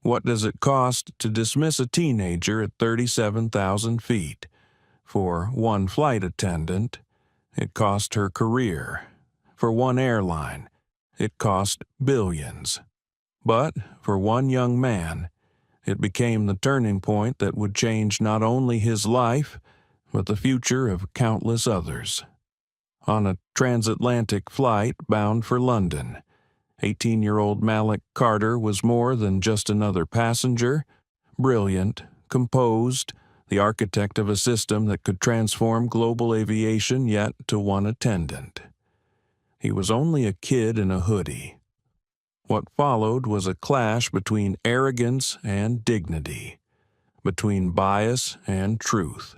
What does it cost to dismiss a teenager at 37,000 feet? For one flight attendant, it cost her career. For one airline, it cost billions. But for one young man, it became the turning point that would change not only his life, but the future of countless others. On a transatlantic flight bound for London, 18-year-old Malik Carter was more than just another passenger. Brilliant, composed, the architect of a system that could transform global aviation yet to one attendant. He was only a kid in a hoodie. What followed was a clash between arrogance and dignity, between bias and truth.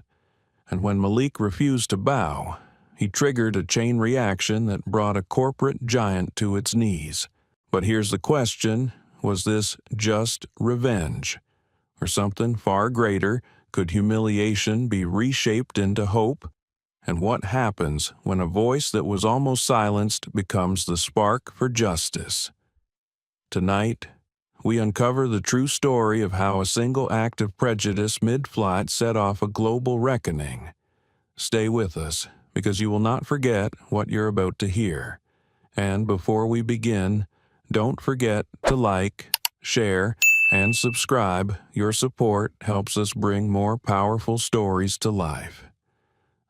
And when Malik refused to bow, he triggered a chain reaction that brought a corporate giant to its knees. But here's the question: was this just revenge? Or something far greater? Could humiliation be reshaped into hope? And what happens when a voice that was almost silenced becomes the spark for justice? Tonight, we uncover the true story of how a single act of prejudice mid-flight set off a global reckoning. Stay with us, because you will not forget what you're about to hear. And before we begin, don't forget to like, share, and subscribe. Your support helps us bring more powerful stories to life.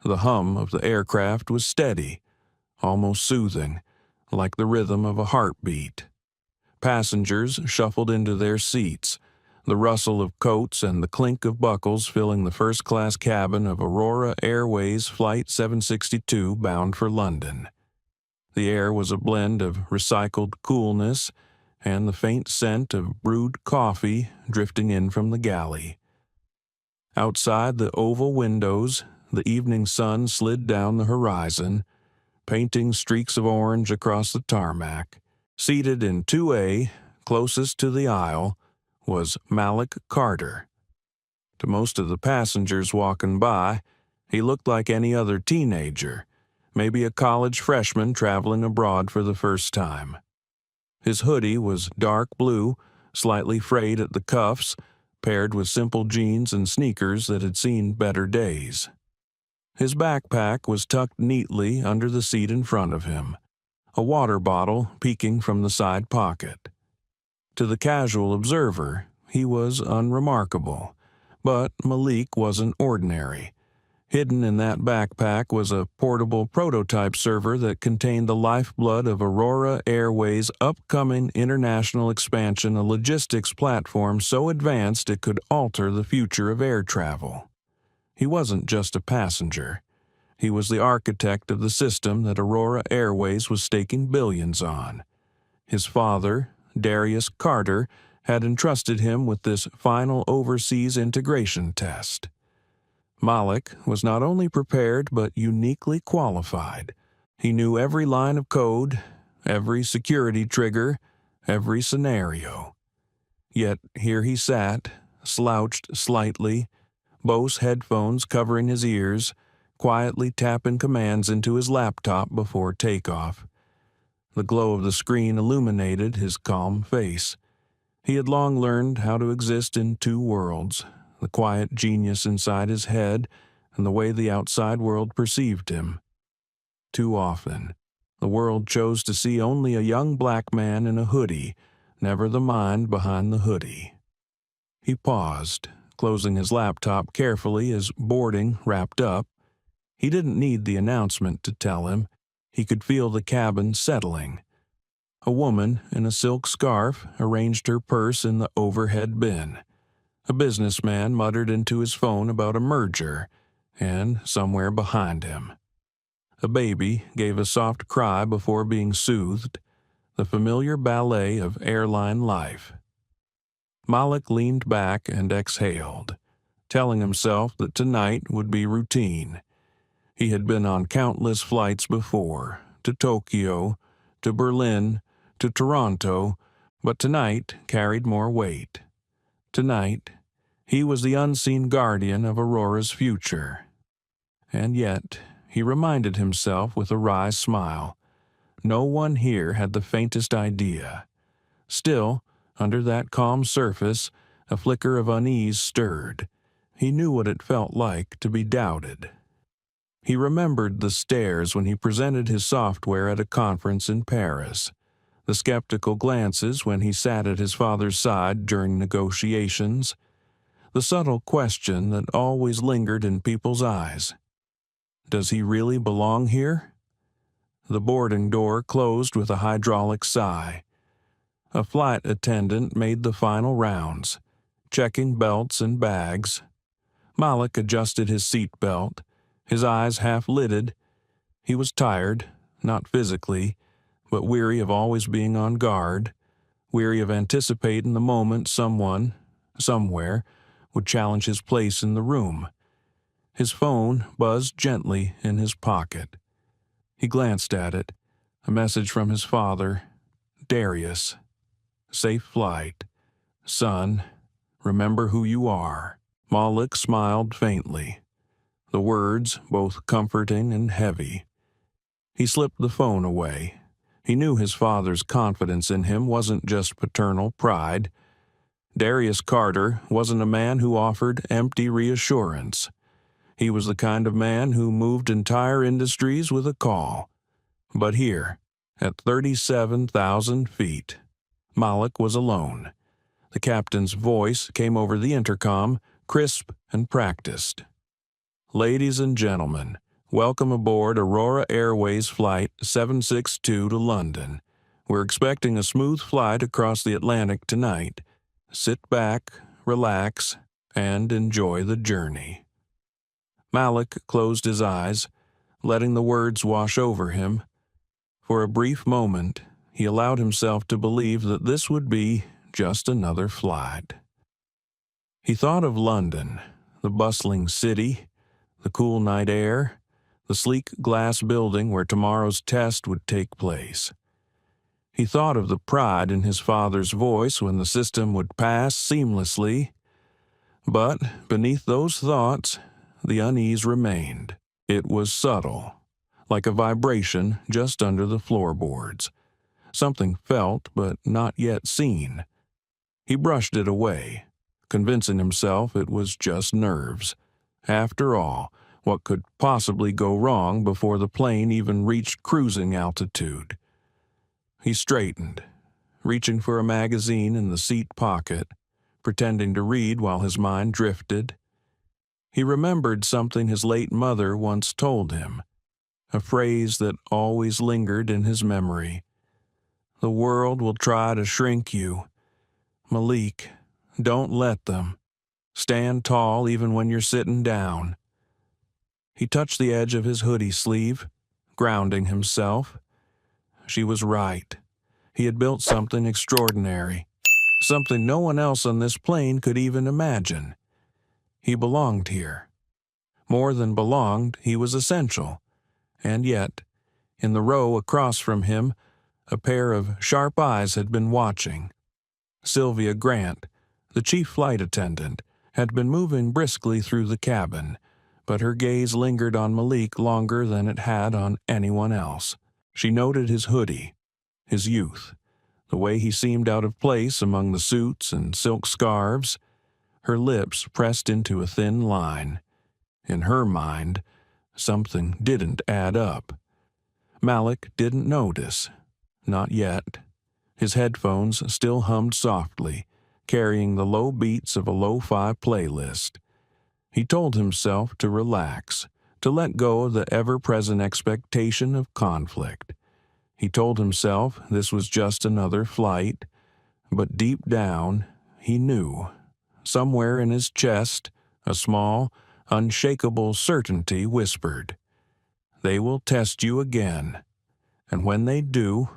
The hum of the aircraft was steady, almost soothing, like the rhythm of a heartbeat. Passengers shuffled into their seats, the rustle of coats and the clink of buckles filling the first-class cabin of Aurora Airways Flight 762 bound for London. The air was a blend of recycled coolness and the faint scent of brewed coffee drifting in from the galley. Outside the oval windows, the evening sun slid down the horizon, painting streaks of orange across the tarmac. Seated in 2A, closest to the aisle, was Malik Carter. To most of the passengers walking by, he looked like any other teenager, maybe a college freshman traveling abroad for the first time. His hoodie was dark blue, slightly frayed at the cuffs, paired with simple jeans and sneakers that had seen better days. His backpack was tucked neatly under the seat in front of him, a water bottle peeking from the side pocket. To the casual observer, he was unremarkable, but Malik wasn't ordinary. Hidden in that backpack was a portable prototype server that contained the lifeblood of Aurora Airways' upcoming international expansion, a logistics platform so advanced it could alter the future of air travel. He wasn't just a passenger. He was the architect of the system that Aurora Airways was staking billions on. His father, Darius Carter, had entrusted him with this final overseas integration test. Malik was not only prepared but uniquely qualified. He knew every line of code, every security trigger, every scenario. Yet here he sat, slouched slightly, Bose headphones covering his ears, quietly tapping commands into his laptop before takeoff. The glow of the screen illuminated his calm face. He had long learned how to exist in two worlds, the quiet genius inside his head and the way the outside world perceived him. Too often, the world chose to see only a young black man in a hoodie, never the mind behind the hoodie. He paused, closing his laptop carefully as boarding wrapped up. He didn't need the announcement to tell him. He could feel the cabin settling. A woman in a silk scarf arranged her purse in the overhead bin. A businessman muttered into his phone about a merger, and somewhere behind him, a baby gave a soft cry before being soothed, the familiar ballet of airline life. Malik leaned back and exhaled, telling himself that tonight would be routine. He had been on countless flights before, to Tokyo, to Berlin, to Toronto, but tonight carried more weight. Tonight, he was the unseen guardian of Aurora's future. And yet, he reminded himself with a wry smile, no one here had the faintest idea. Still, Under that calm surface, a flicker of unease stirred. He knew what it felt like to be doubted. He remembered the stares when he presented his software at a conference in Paris, the skeptical glances when he sat at his father's side during negotiations, the subtle question that always lingered in people's eyes. Does he really belong here? The boarding door closed with a hydraulic sigh. A flight attendant made the final rounds, checking belts and bags. Malik adjusted his seat belt, his eyes half-lidded. He was tired, not physically, but weary of always being on guard, weary of anticipating the moment someone, somewhere, would challenge his place in the room. His phone buzzed gently in his pocket. He glanced at it, a message from his father, Darius. Safe flight. Son, remember who you are. Malik smiled faintly, the words both comforting and heavy. He slipped the phone away. He knew his father's confidence in him wasn't just paternal pride. Darius Carter wasn't a man who offered empty reassurance. He was the kind of man who moved entire industries with a call. But here, at 37,000 feet, Malik was alone. The captain's voice came over the intercom, crisp and practiced. Ladies and gentlemen, welcome aboard Aurora Airways Flight 762 to London. We're expecting a smooth flight across the Atlantic tonight. Sit back, relax, and enjoy the journey. Malik closed his eyes, letting the words wash over him. For a brief moment, he allowed himself to believe that this would be just another flight. He thought of London, the bustling city, the cool night air, the sleek glass building where tomorrow's test would take place. He thought of the pride in his father's voice when the system would pass seamlessly. But beneath those thoughts, the unease remained. It was subtle, like a vibration just under the floorboards. Something felt but not yet seen. He brushed it away, convincing himself it was just nerves. After all, what could possibly go wrong before the plane even reached cruising altitude? He straightened, reaching for a magazine in the seat pocket, pretending to read while his mind drifted. He remembered something his late mother once told him, a phrase that always lingered in his memory. The world will try to shrink you. Malik, don't let them. Stand tall even when you're sitting down. He touched the edge of his hoodie sleeve, grounding himself. She was right. He had built something extraordinary, something no one else on this plane could even imagine. He belonged here. More than belonged, he was essential. And yet, in the row across from him, a pair of sharp eyes had been watching. Sylvia Grant, the chief flight attendant, had been moving briskly through the cabin, but her gaze lingered on Malik longer than it had on anyone else. She noted his hoodie, his youth, the way he seemed out of place among the suits and silk scarves. Her lips pressed into a thin line. In her mind, something didn't add up. Malik didn't notice. Not yet. His headphones still hummed softly, carrying the low beats of a lo-fi playlist. He told himself to relax, to let go of the ever-present expectation of conflict. He told himself this was just another flight, but deep down, he knew. Somewhere in his chest, a small, unshakable certainty whispered, "They will test you again, and when they do,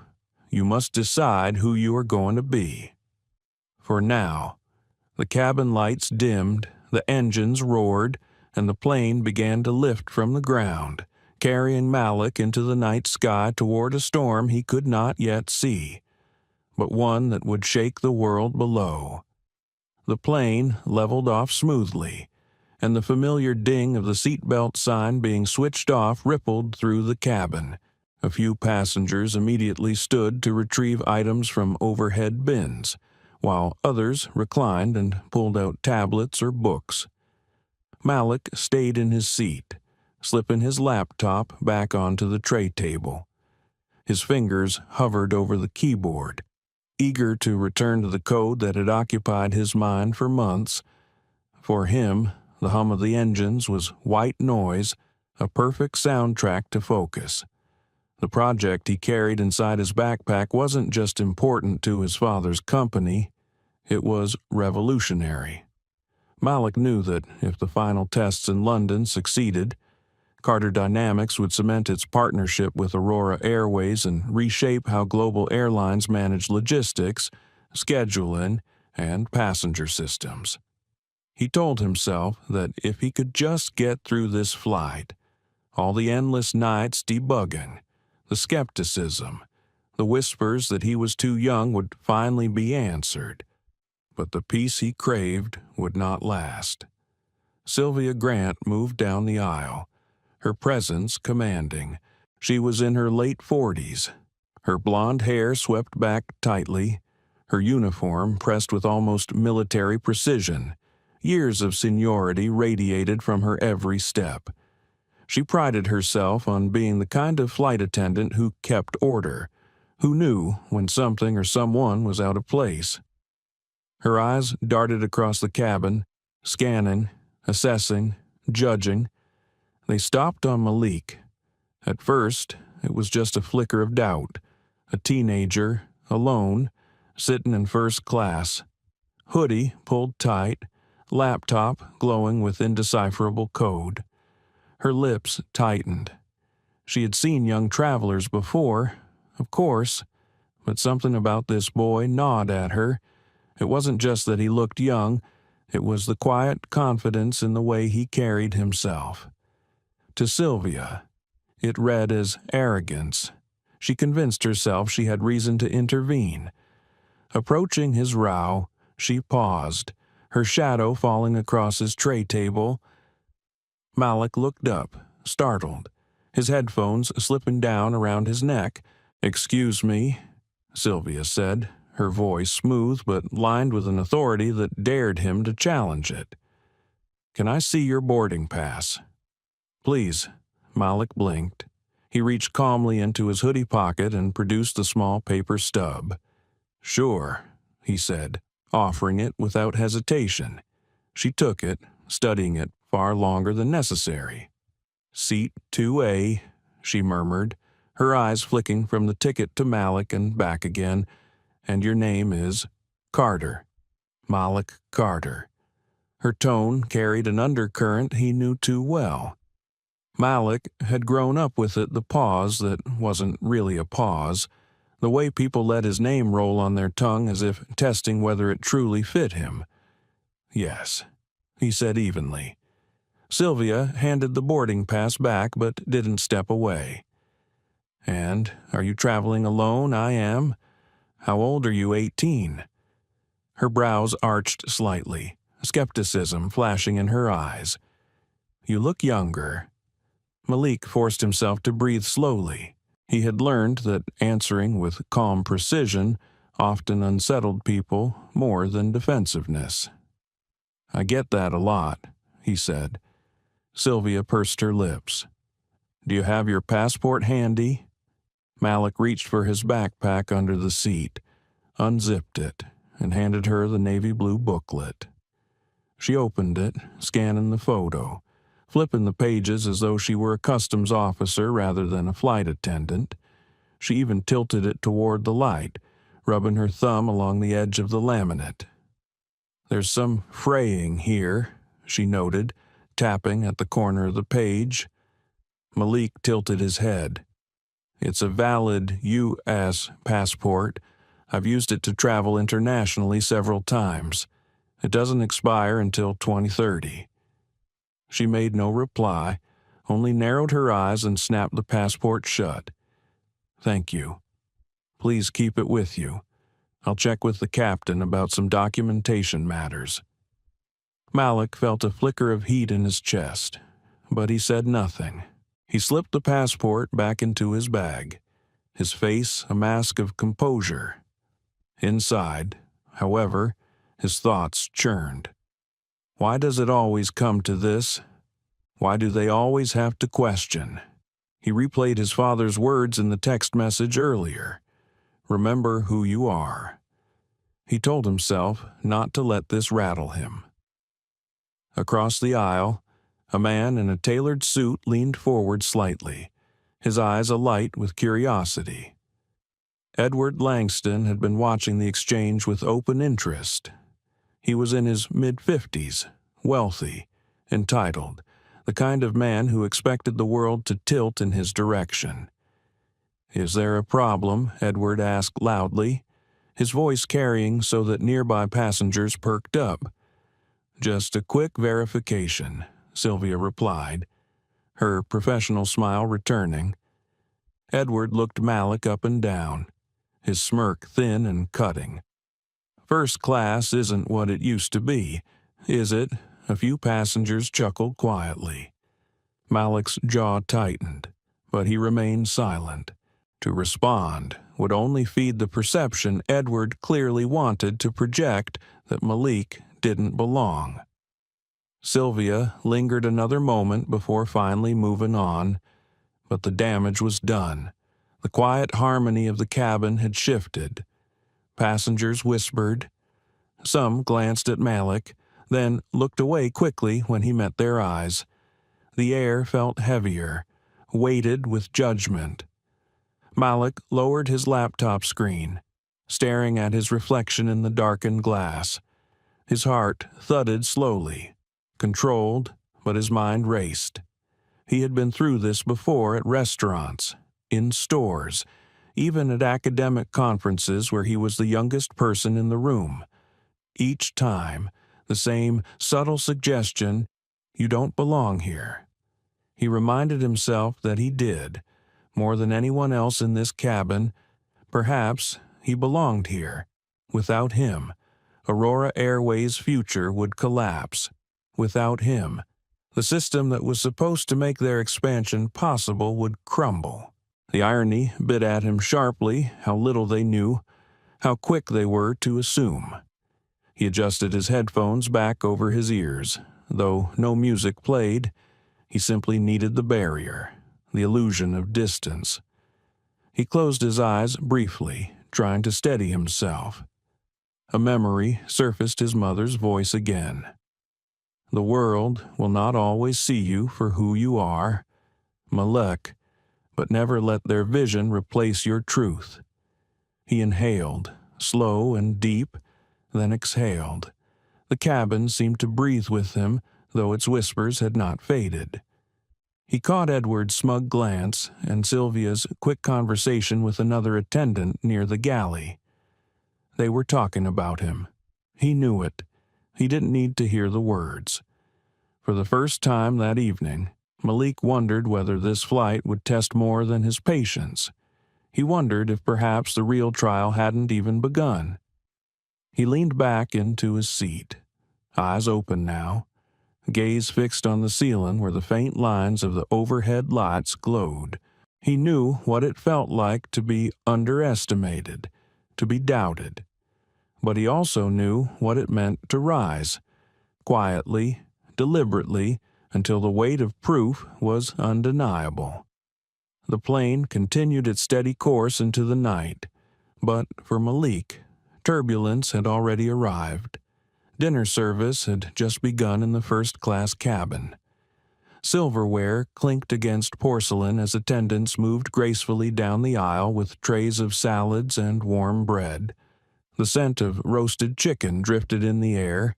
you must decide who you are going to be." For now, the cabin lights dimmed, the engines roared, and the plane began to lift from the ground, carrying Malik into the night sky toward a storm he could not yet see, but one that would shake the world below. The plane leveled off smoothly, and the familiar ding of the seatbelt sign being switched off rippled through the cabin. A few passengers immediately stood to retrieve items from overhead bins, while others reclined and pulled out tablets or books. Malik stayed in his seat, slipping his laptop back onto the tray table. His fingers hovered over the keyboard, eager to return to the code that had occupied his mind for months. For him, the hum of the engines was white noise, a perfect soundtrack to focus. The project he carried inside his backpack wasn't just important to his father's company, it was revolutionary. Malik knew that if the final tests in London succeeded, Carter Dynamics would cement its partnership with Aurora Airways and reshape how global airlines manage logistics, scheduling, and passenger systems. He told himself that if he could just get through this flight, all the endless nights debugging, the skepticism, the whispers that he was too young would finally be answered. But the peace he craved would not last. Sylvia Grant moved down the aisle, her presence commanding. She was in her late 40s, her blonde hair swept back tightly, her uniform pressed with almost military precision. Years of seniority radiated from her every step. She prided herself on being the kind of flight attendant who kept order, who knew when something or someone was out of place. Her eyes darted across the cabin, scanning, assessing, judging. They stopped on Malik. At first, it was just a flicker of doubt. A teenager, alone, sitting in first class. Hoodie pulled tight, laptop glowing with indecipherable code. Her lips tightened. She had seen young travelers before, of course, but something about this boy gnawed at her. It wasn't just that he looked young, it was the quiet confidence in the way he carried himself. To Sylvia, it read as arrogance. She convinced herself she had reason to intervene. Approaching his row, she paused, her shadow falling across his tray table. Malik looked up, startled, his headphones slipping down around his neck. "Excuse me," Sylvia said, her voice smooth but lined with an authority that dared him to challenge it. "Can I see your boarding pass?" "Please." Malik blinked. He reached calmly into his hoodie pocket and produced a small paper stub. "Sure," he said, offering it without hesitation. She took it, studying it far longer than necessary. "Seat 2A, she murmured, her eyes flicking from the ticket to Malik and back again. "And your name is Carter. Malik Carter." Her tone carried an undercurrent he knew too well. Malik had grown up with it, the pause that wasn't really a pause, the way people let his name roll on their tongue as if testing whether it truly fit him. "Yes," he said evenly. Sylvia handed the boarding pass back but didn't step away. "And are you traveling alone?" "I am." "How old are you?" 18. Her brows arched slightly, skepticism flashing in her eyes. "You look younger." Malik forced himself to breathe slowly. He had learned that answering with calm precision often unsettled people more than defensiveness. "I get that a lot," he said. Sylvia pursed her lips. "Do you have your passport handy?" Malik reached for his backpack under the seat, unzipped it, and handed her the navy blue booklet. She opened it, scanning the photo, flipping the pages as though she were a customs officer rather than a flight attendant. She even tilted it toward the light, rubbing her thumb along the edge of the laminate. "There's some fraying here," she noted, tapping at the corner of the page. Malik tilted his head. "It's a valid U.S. passport. I've used it to travel internationally several times. It doesn't expire until 2030. She made no reply, only narrowed her eyes and snapped the passport shut. "Thank you. Please keep it with you. I'll check with the captain about some documentation matters." Malik felt a flicker of heat in his chest, but he said nothing. He slipped the passport back into his bag, his face a mask of composure. Inside, However, his thoughts churned. Why does it always come to this? Why do they always have to question? He replayed his father's words in the text message earlier. Remember who you are. He told himself not to let this rattle him. Across the aisle, a man in a tailored suit leaned forward slightly, his eyes alight with curiosity. Edward Langston had been watching the exchange with open interest. He was in his mid-50s, wealthy, entitled, the kind of man who expected the world to tilt in his direction. "Is there a problem?" Edward asked loudly, his voice carrying so that nearby passengers perked up. "Just a quick verification," Sylvia replied, her professional smile returning. Edward looked Malik up and down, his smirk thin and cutting. "First class isn't what it used to be, is it?" A few passengers chuckled quietly. Malik's jaw tightened, but he remained silent. To respond would only feed the perception Edward clearly wanted to project that Malik didn't belong. Sylvia lingered another moment before finally moving on, but the damage was done. The quiet harmony of the cabin had shifted. Passengers whispered. Some glanced at Malik, then looked away quickly when he met their eyes. The air felt heavier, weighted with judgment. Malik lowered his laptop screen, staring at his reflection in the darkened glass. His heart thudded slowly, controlled, but his mind raced. He had been through this before at restaurants, in stores, even at academic conferences where he was the youngest person in the room. Each time, the same subtle suggestion, "You don't belong here." He reminded himself that he did, more than anyone else in this cabin. Perhaps he belonged here. Without him, Aurora Airways' future would collapse. Without him, the system that was supposed to make their expansion possible would crumble. The irony bit at him sharply, how little they knew, how quick they were to assume. He adjusted his headphones back over his ears. Though no music played, he simply needed the barrier, the illusion of distance. He closed his eyes briefly, trying to steady himself. A memory surfaced his mother's voice again. "The world will not always see you for who you are, Malik, but never let their vision replace your truth." He inhaled, slow and deep, then exhaled. The cabin seemed to breathe with him, though its whispers had not faded. He caught Edward's smug glance and Sylvia's quick conversation with another attendant near the galley. They were talking about him. He knew it. He didn't need to hear the words. For the first time that evening, Malik wondered whether this flight would test more than his patience. He wondered if perhaps the real trial hadn't even begun. He leaned back into his seat, eyes open now, gaze fixed on the ceiling where the faint lines of the overhead lights glowed. He knew what it felt like to be underestimated, to be doubted. But he also knew what it meant to rise, quietly, deliberately, until the weight of proof was undeniable. The plane continued its steady course into the night, but for Malik, turbulence had already arrived. Dinner service had just begun in the first-class cabin. Silverware clinked against porcelain as attendants moved gracefully down the aisle with trays of salads and warm bread. The scent of roasted chicken drifted in the air,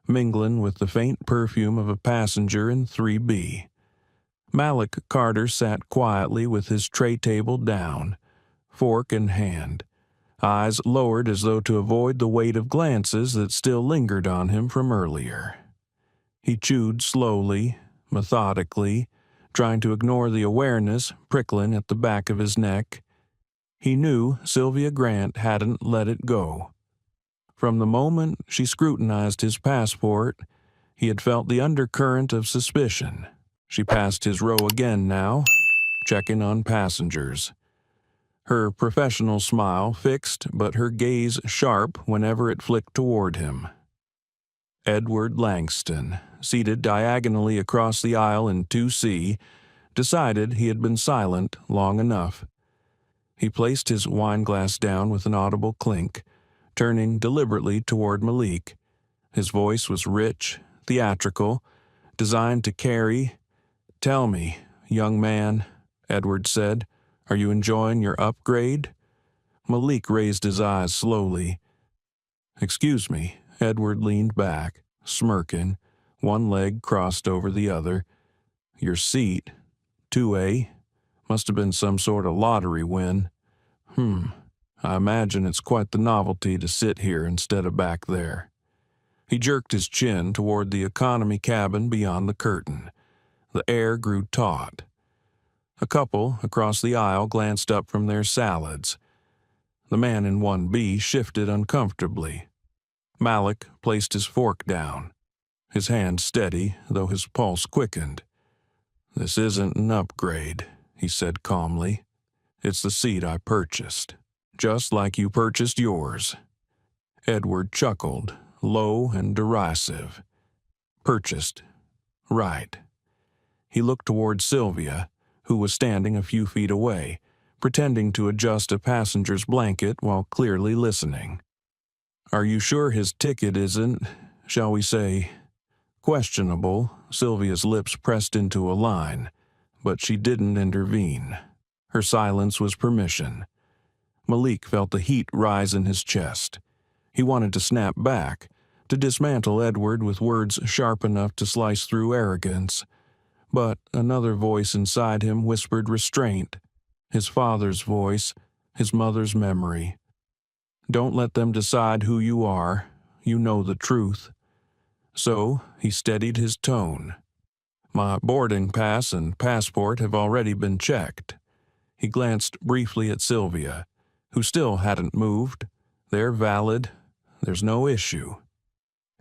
mingling with the faint perfume of a passenger in 3B. Malik Carter sat quietly with his tray table down, fork in hand, eyes lowered as though to avoid the weight of glances that still lingered on him from earlier. He chewed slowly, methodically, trying to ignore the awareness prickling at the back of his neck. He knew Sylvia Grant hadn't let it go. From the moment she scrutinized his passport, he had felt the undercurrent of suspicion. She passed his row again now, checking on passengers. her professional smile fixed but her gaze sharp whenever it flicked toward him. Edward Langston, seated diagonally across the aisle in 2C, decided he had been silent long enough. He placed his wineglass down with an audible clink, turning deliberately toward Malik. His voice was rich, theatrical, designed to carry. "Tell me, young man," Edward said, "are you enjoying your upgrade?" Malik raised his eyes slowly. "Excuse me." Edward leaned back, smirking, one leg crossed over the other. "Your seat, 2A, must have been some sort of lottery win. I imagine it's quite the novelty to sit here instead of back there." He jerked his chin toward the economy cabin beyond the curtain. The air grew taut. A couple across the aisle glanced up from their salads. The man in 1B shifted uncomfortably. Malik placed his fork down, his hand steady, though his pulse quickened. "This isn't an upgrade," he said calmly. "It's the seat I purchased, just like you purchased yours." Edward chuckled, low and derisive. "Purchased. Right." He looked toward Sylvia, who was standing a few feet away, pretending to adjust a passenger's blanket while clearly listening. "Are you sure his ticket isn't, shall we say, questionable?" Sylvia's lips pressed into a line, but she didn't intervene. Her silence was permission. Malik felt the heat rise in his chest. He wanted to snap back, to dismantle Edward with words sharp enough to slice through arrogance. But another voice inside him whispered restraint. His father's voice, his mother's memory. "Don't let them decide who you are. You know the truth." So he steadied his tone. "My boarding pass and passport have already been checked." He glanced briefly at Sylvia, who still hadn't moved. "They're valid. There's no issue."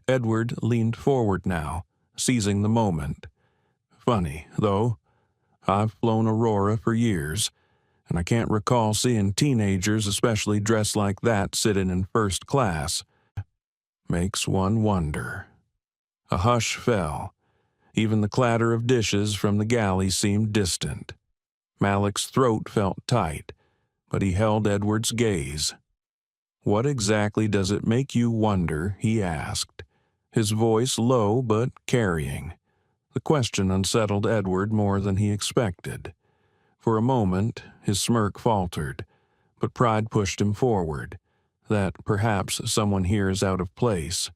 Edward leaned forward now, seizing the moment. "Funny, though. I've flown Aurora for years, and I can't recall seeing teenagers especially dressed like that sitting in first class. Makes one wonder." A hush fell. Even the clatter of dishes from the galley seemed distant. Malik's throat felt tight, but he held Edward's gaze. "What exactly does it make you wonder?" he asked, his voice low but carrying. The question unsettled Edward more than he expected. For a moment, his smirk faltered, but pride pushed him forward, that perhaps someone here is out of place.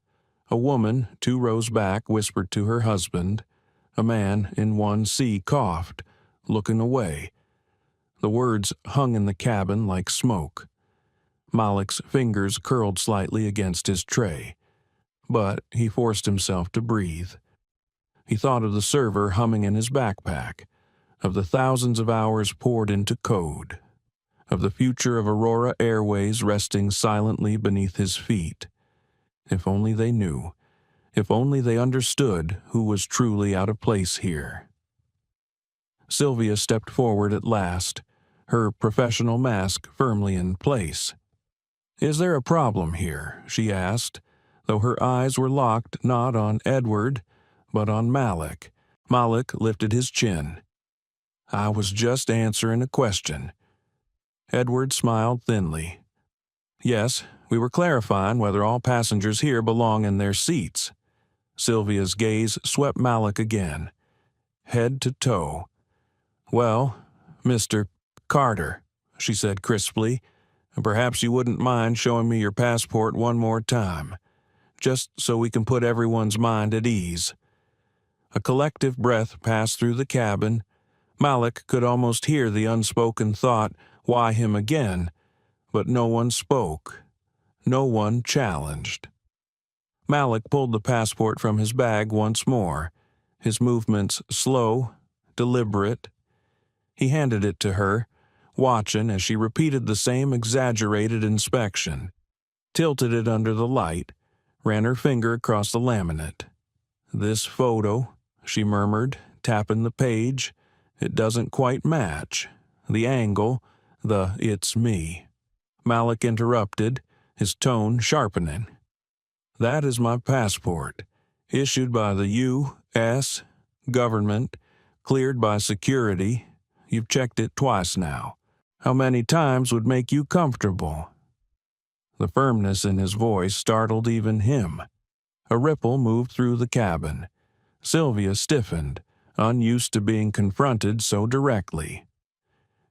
A woman 2 rows back whispered to her husband. A man in 1C coughed, looking away. The words hung in the cabin like smoke. Malik's fingers curled slightly against his tray, but he forced himself to breathe. He thought of the server humming in his backpack, of the thousands of hours poured into code, of the future of Aurora Airways resting silently beneath his feet. If only they knew, if only they understood who was truly out of place here. Sylvia stepped forward at last, her professional mask firmly in place. "Is there a problem here?" she asked, though her eyes were locked not on Edward, but on Malik. Malik lifted his chin. "I was just answering a question." Edward smiled thinly. "Yes, we were clarifying whether all passengers here belong in their seats." Sylvia's gaze swept Malik again, head to toe. "Well, Mr. Carter," she said crisply, "perhaps you wouldn't mind showing me your passport one more time, just so we can put everyone's mind at ease." A collective breath passed through the cabin. Malik could almost hear the unspoken thought, "Why him again?" But no one spoke. No one challenged. Malik pulled the passport from his bag once more, his movements slow, deliberate. He handed it to her, watching as she repeated the same exaggerated inspection, tilted it under the light, ran her finger across the laminate. "This photo," she murmured, tapping the page, "it doesn't quite match. The angle, "It's me," Malik interrupted, his tone sharpening. "That is my passport, issued by the U.S. government, cleared by security. You've checked it twice now. How many times would make you comfortable?" The firmness in his voice startled even him. A ripple moved through the cabin. Sylvia stiffened, unused to being confronted so directly.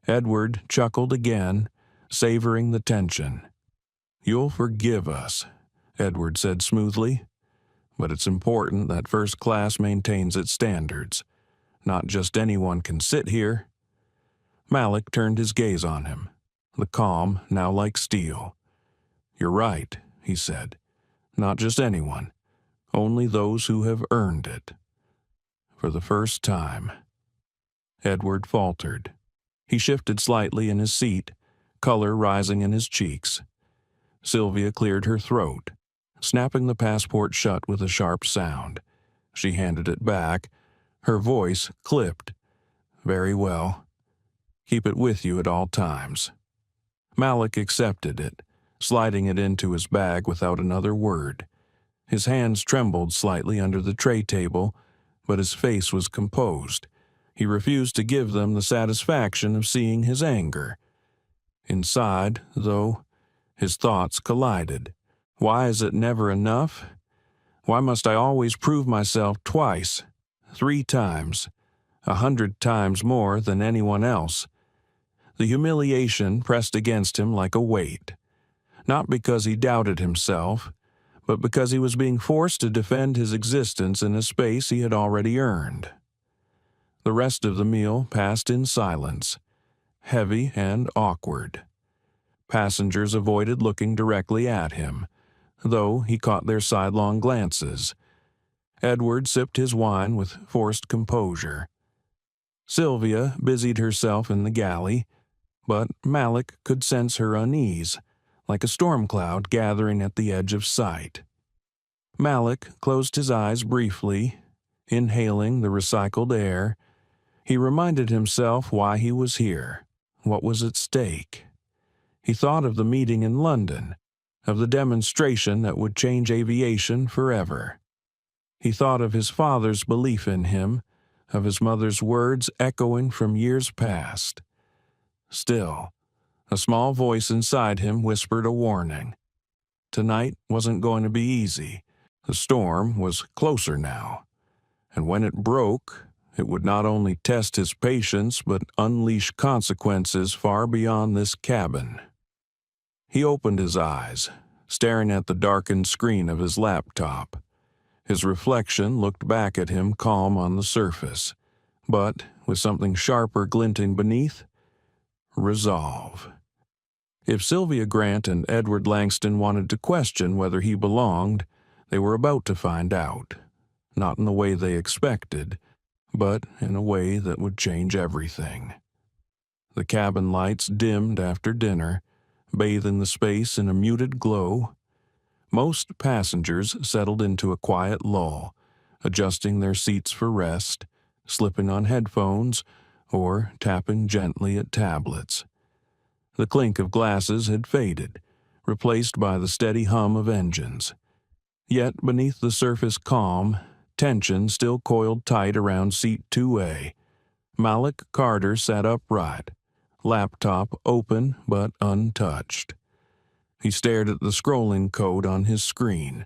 Edward chuckled again, savoring the tension. "You'll forgive us," Edward said smoothly. "But it's important that first class maintains its standards. Not just anyone can sit here." Malik turned his gaze on him, the calm now like steel. "You're right," he said. "Not just anyone. Only those who have earned it." For the first time, Edward faltered. He shifted slightly in his seat, color rising in his cheeks. Sylvia cleared her throat, snapping the passport shut with a sharp sound. She handed it back, her voice clipped. "Very well. Keep it with you at all times." Malik accepted it, sliding it into his bag without another word. His hands trembled slightly under the tray table, but his face was composed. He refused to give them the satisfaction of seeing his anger. Inside, though, his thoughts collided. Why is it never enough? Why must I always prove myself twice, 3 times, 100 times more than anyone else? The humiliation pressed against him like a weight. Not because he doubted himself, but because he was being forced to defend his existence in a space he had already earned. The rest of the meal passed in silence, heavy and awkward. Passengers avoided looking directly at him, though he caught their sidelong glances. Edward sipped his wine with forced composure. Sylvia busied herself in the galley, but Malik could sense her unease, like a storm cloud gathering at the edge of sight. Malik closed his eyes briefly, inhaling the recycled air. He reminded himself why he was here, what was at stake. He thought of the meeting in London, of the demonstration that would change aviation forever. He thought of his father's belief in him, of his mother's words echoing from years past. Still, a small voice inside him whispered a warning. Tonight wasn't going to be easy. The storm was closer now, and when it broke, it would not only test his patience but unleash consequences far beyond this cabin. He opened his eyes, staring at the darkened screen of his laptop. His reflection looked back at him calm on the surface, but with something sharper glinting beneath: resolve. If Sylvia Grant and Edward Langston wanted to question whether he belonged, they were about to find out. Not in the way they expected, but in a way that would change everything. The cabin lights dimmed after dinner, bathing the space in a muted glow. Most passengers settled into a quiet lull, adjusting their seats for rest, slipping on headphones, or tapping gently at tablets. The clink of glasses had faded, replaced by the steady hum of engines. Yet beneath the surface calm, tension still coiled tight around seat 2A. Malik Carter sat upright, laptop open but untouched. He stared at the scrolling code on his screen.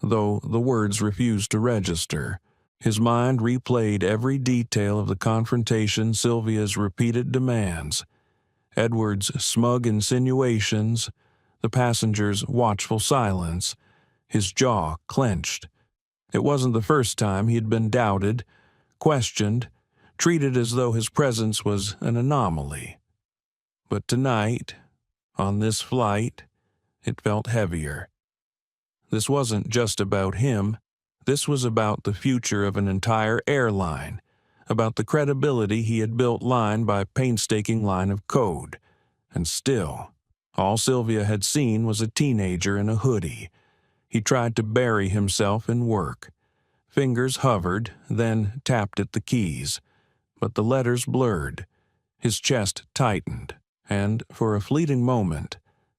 Though the words refused to register, his mind replayed every detail of the confrontation, Sylvia's repeated demands, Edward's smug insinuations, the passenger's watchful silence. His jaw clenched. It wasn't the first time he had been doubted, questioned, treated as though his presence was an anomaly. But tonight, on this flight, it felt heavier. This wasn't just about him. This was about the future of an entire airline, about the credibility he had built line by painstaking line of code. And still, all Sylvia had seen was a teenager in a hoodie. He tried to bury himself in work. Fingers hovered, then tapped at the keys. But the letters blurred. His chest tightened, and for a fleeting moment,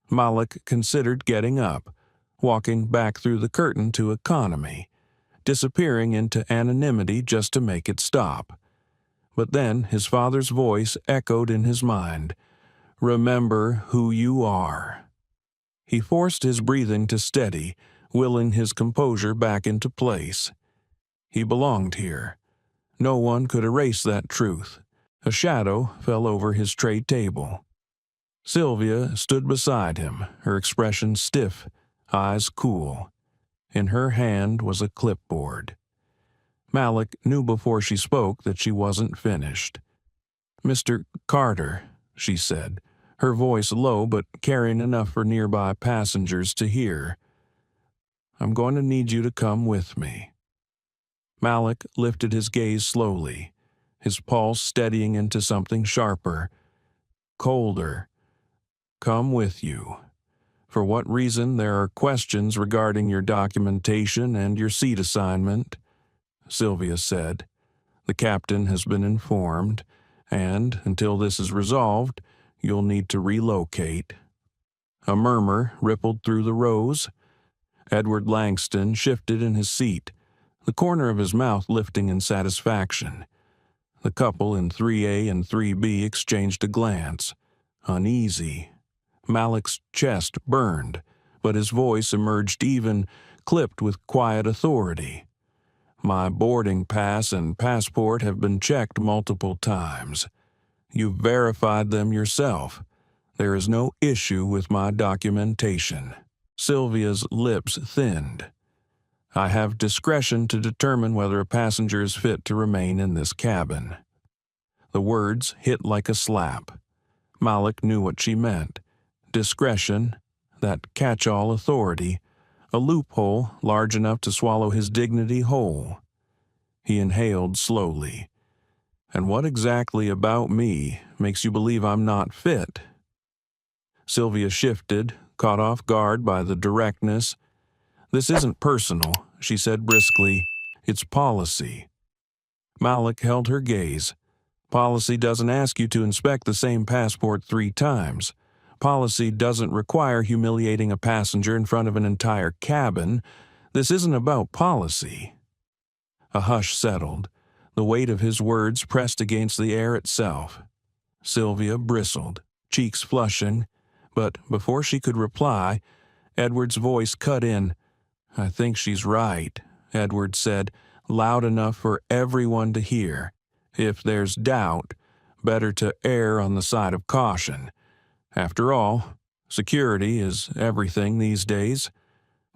Malik considered getting up, walking back through the curtain to economy, disappearing into anonymity just to make it stop. But then his father's voice echoed in his mind, "Remember who you are." He forced his breathing to steady, willing his composure back into place. He belonged here. No one could erase that truth. A shadow fell over his tray table. Sylvia stood beside him, her expression stiff, eyes cool. In her hand was a clipboard. Malik knew before she spoke that she wasn't finished. "Mr. Carter," she said, her voice low but carrying enough for nearby passengers to hear, "I'm going to need you to come with me." Malik lifted his gaze slowly, his pulse steadying into something sharper, colder. "Come with you. For what reason there are questions regarding your documentation and your seat assignment," Sylvia said. "The captain has been informed, and until this is resolved, you'll need to relocate." A murmur rippled through the rows. Edward Langston shifted in his seat, the corner of his mouth lifting in satisfaction. The couple in 3A and 3B exchanged a glance, uneasy. Malik's chest burned, but his voice emerged even, clipped with quiet authority. "My boarding pass and passport have been checked multiple times. You've verified them yourself. There is no issue with my documentation." Sylvia's lips thinned. "I have discretion to determine whether a passenger is fit to remain in this cabin." The words hit like a slap. Malik knew what she meant. Discretion, that catch-all authority, a loophole large enough to swallow his dignity whole. He inhaled slowly. "And what exactly about me makes you believe I'm not fit?" Sylvia shifted, caught off guard by the directness. "This isn't personal," she said briskly. "It's policy." Malik held her gaze. "Policy doesn't ask you to inspect the same passport 3 times. Policy doesn't require humiliating a passenger in front of an entire cabin. This isn't about policy." A hush settled. The weight of his words pressed against the air itself. Sylvia bristled, cheeks flushing, but before she could reply, Edward's voice cut in. "I think she's right," Edward said, loud enough for everyone to hear. "If there's doubt, better to err on the side of caution. After all, security is everything these days.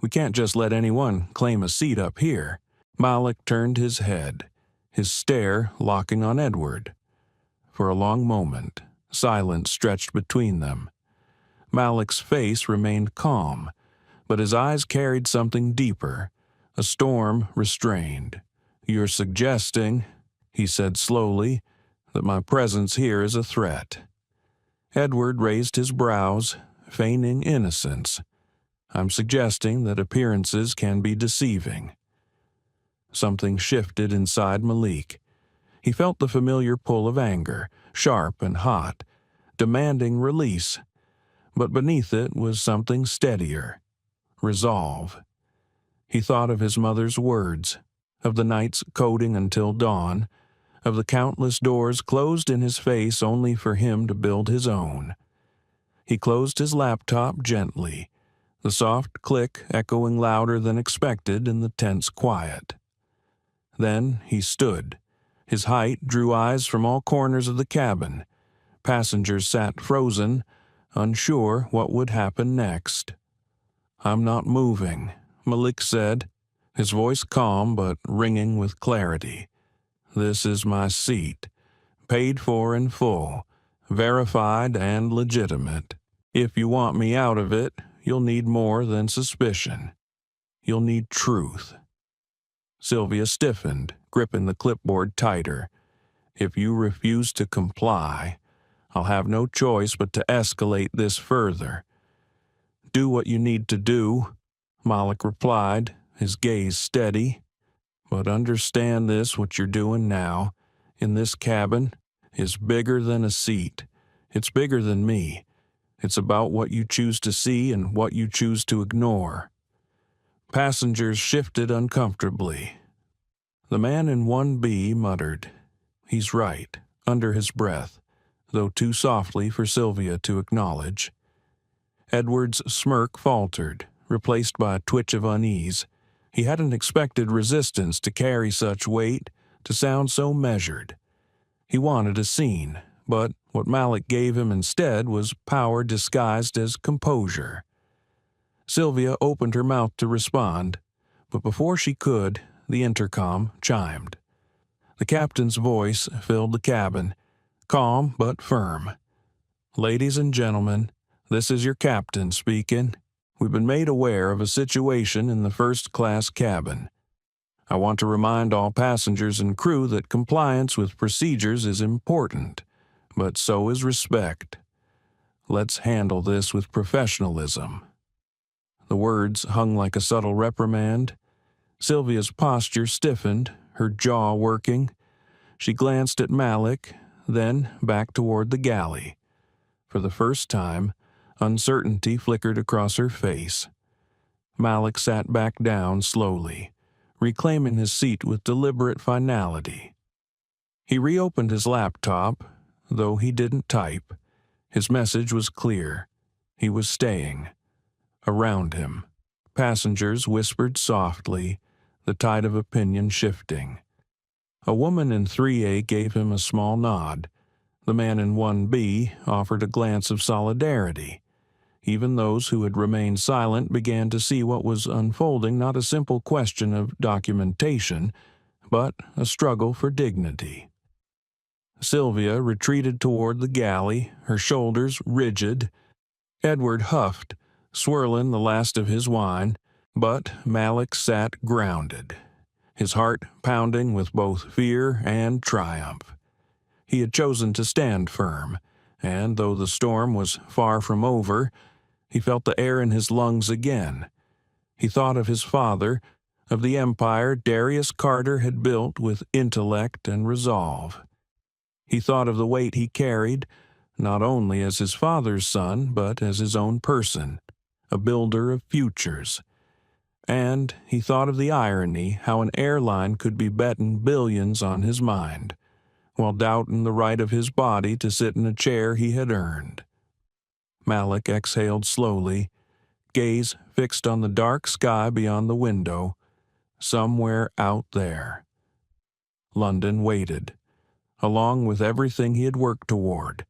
We can't just let anyone claim a seat up here." Malik turned his head, his stare locking on Edward. For a long moment, silence stretched between them. Malik's face remained calm, but his eyes carried something deeper, a storm restrained. "You're suggesting," he said slowly, "that my presence here is a threat." Edward raised his brows, feigning innocence. "I'm suggesting that appearances can be deceiving." Something shifted inside Malik. He felt the familiar pull of anger, sharp and hot, demanding release. But beneath it was something steadier, resolve. He thought of his mother's words, of the night's coding until dawn, of the countless doors closed in his face only for him to build his own. He closed his laptop gently, the soft click echoing louder than expected in the tense quiet. Then he stood. His height drew eyes from all corners of the cabin. Passengers sat frozen, unsure what would happen next. "I'm not moving," Malik said, his voice calm but ringing with clarity. "This is my seat, paid for in full, verified and legitimate. If you want me out of it, you'll need more than suspicion. You'll need truth." Sylvia stiffened, gripping the clipboard tighter. "If you refuse to comply, I'll have no choice but to escalate this further." "Do what you need to do," Malik replied, his gaze steady. "But understand this, what you're doing now, in this cabin, is bigger than a seat. It's bigger than me. It's about what you choose to see and what you choose to ignore. Passengers shifted uncomfortably. The man in 1B muttered, "He's right," under his breath, though too softly for Sylvia to acknowledge. Edward's smirk faltered, replaced by a twitch of unease. He hadn't expected resistance to carry such weight, to sound so measured. He wanted a scene, but what Malik gave him instead was power disguised as composure. Sylvia opened her mouth to respond, but before she could, the intercom chimed. The captain's voice filled the cabin, calm but firm. "Ladies and gentlemen, this is your captain speaking. We've been made aware of a situation in the first-class cabin. I want to remind all passengers and crew that compliance with procedures is important, but so is respect. Let's handle this with professionalism." The words hung like a subtle reprimand. Sylvia's posture stiffened, her jaw working. She glanced at Malik, then back toward the galley. For the first time, uncertainty flickered across her face. Malik sat back down slowly, reclaiming his seat with deliberate finality. He reopened his laptop, though he didn't type. His message was clear. He was staying. Around him, passengers whispered softly, the tide of opinion shifting. A woman in 3A gave him a small nod. The man in 1B offered a glance of solidarity. Even those who had remained silent began to see what was unfolding, not a simple question of documentation, but a struggle for dignity. Sylvia retreated toward the galley, her shoulders rigid. Edward huffed, swirling the last of his wine, but Malik sat grounded, his heart pounding with both fear and triumph. He had chosen to stand firm, and though the storm was far from over, he felt the air in his lungs again. He thought of his father, of the empire Darius Carter had built with intellect and resolve. He thought of the weight he carried, not only as his father's son, but as his own person, a builder of futures. And he thought of the irony how an airline could be betting billions on his mind, while doubting the right of his body to sit in a chair he had earned. Malik exhaled slowly, gaze fixed on the dark sky beyond the window, somewhere out there. London waited, along with everything he had worked toward.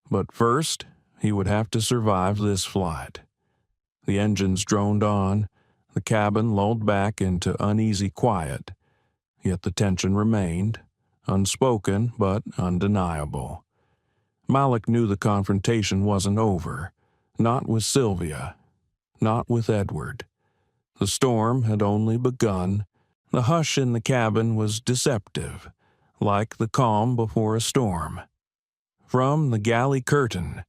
But first, he would have to survive this flight. The engines droned on, the cabin lulled back into uneasy quiet, yet the tension remained, unspoken but undeniable. Malik knew the confrontation wasn't over, not with Sylvia, not with Edward. The storm had only begun. The hush in the cabin was deceptive, like the calm before a storm. From the galley curtain,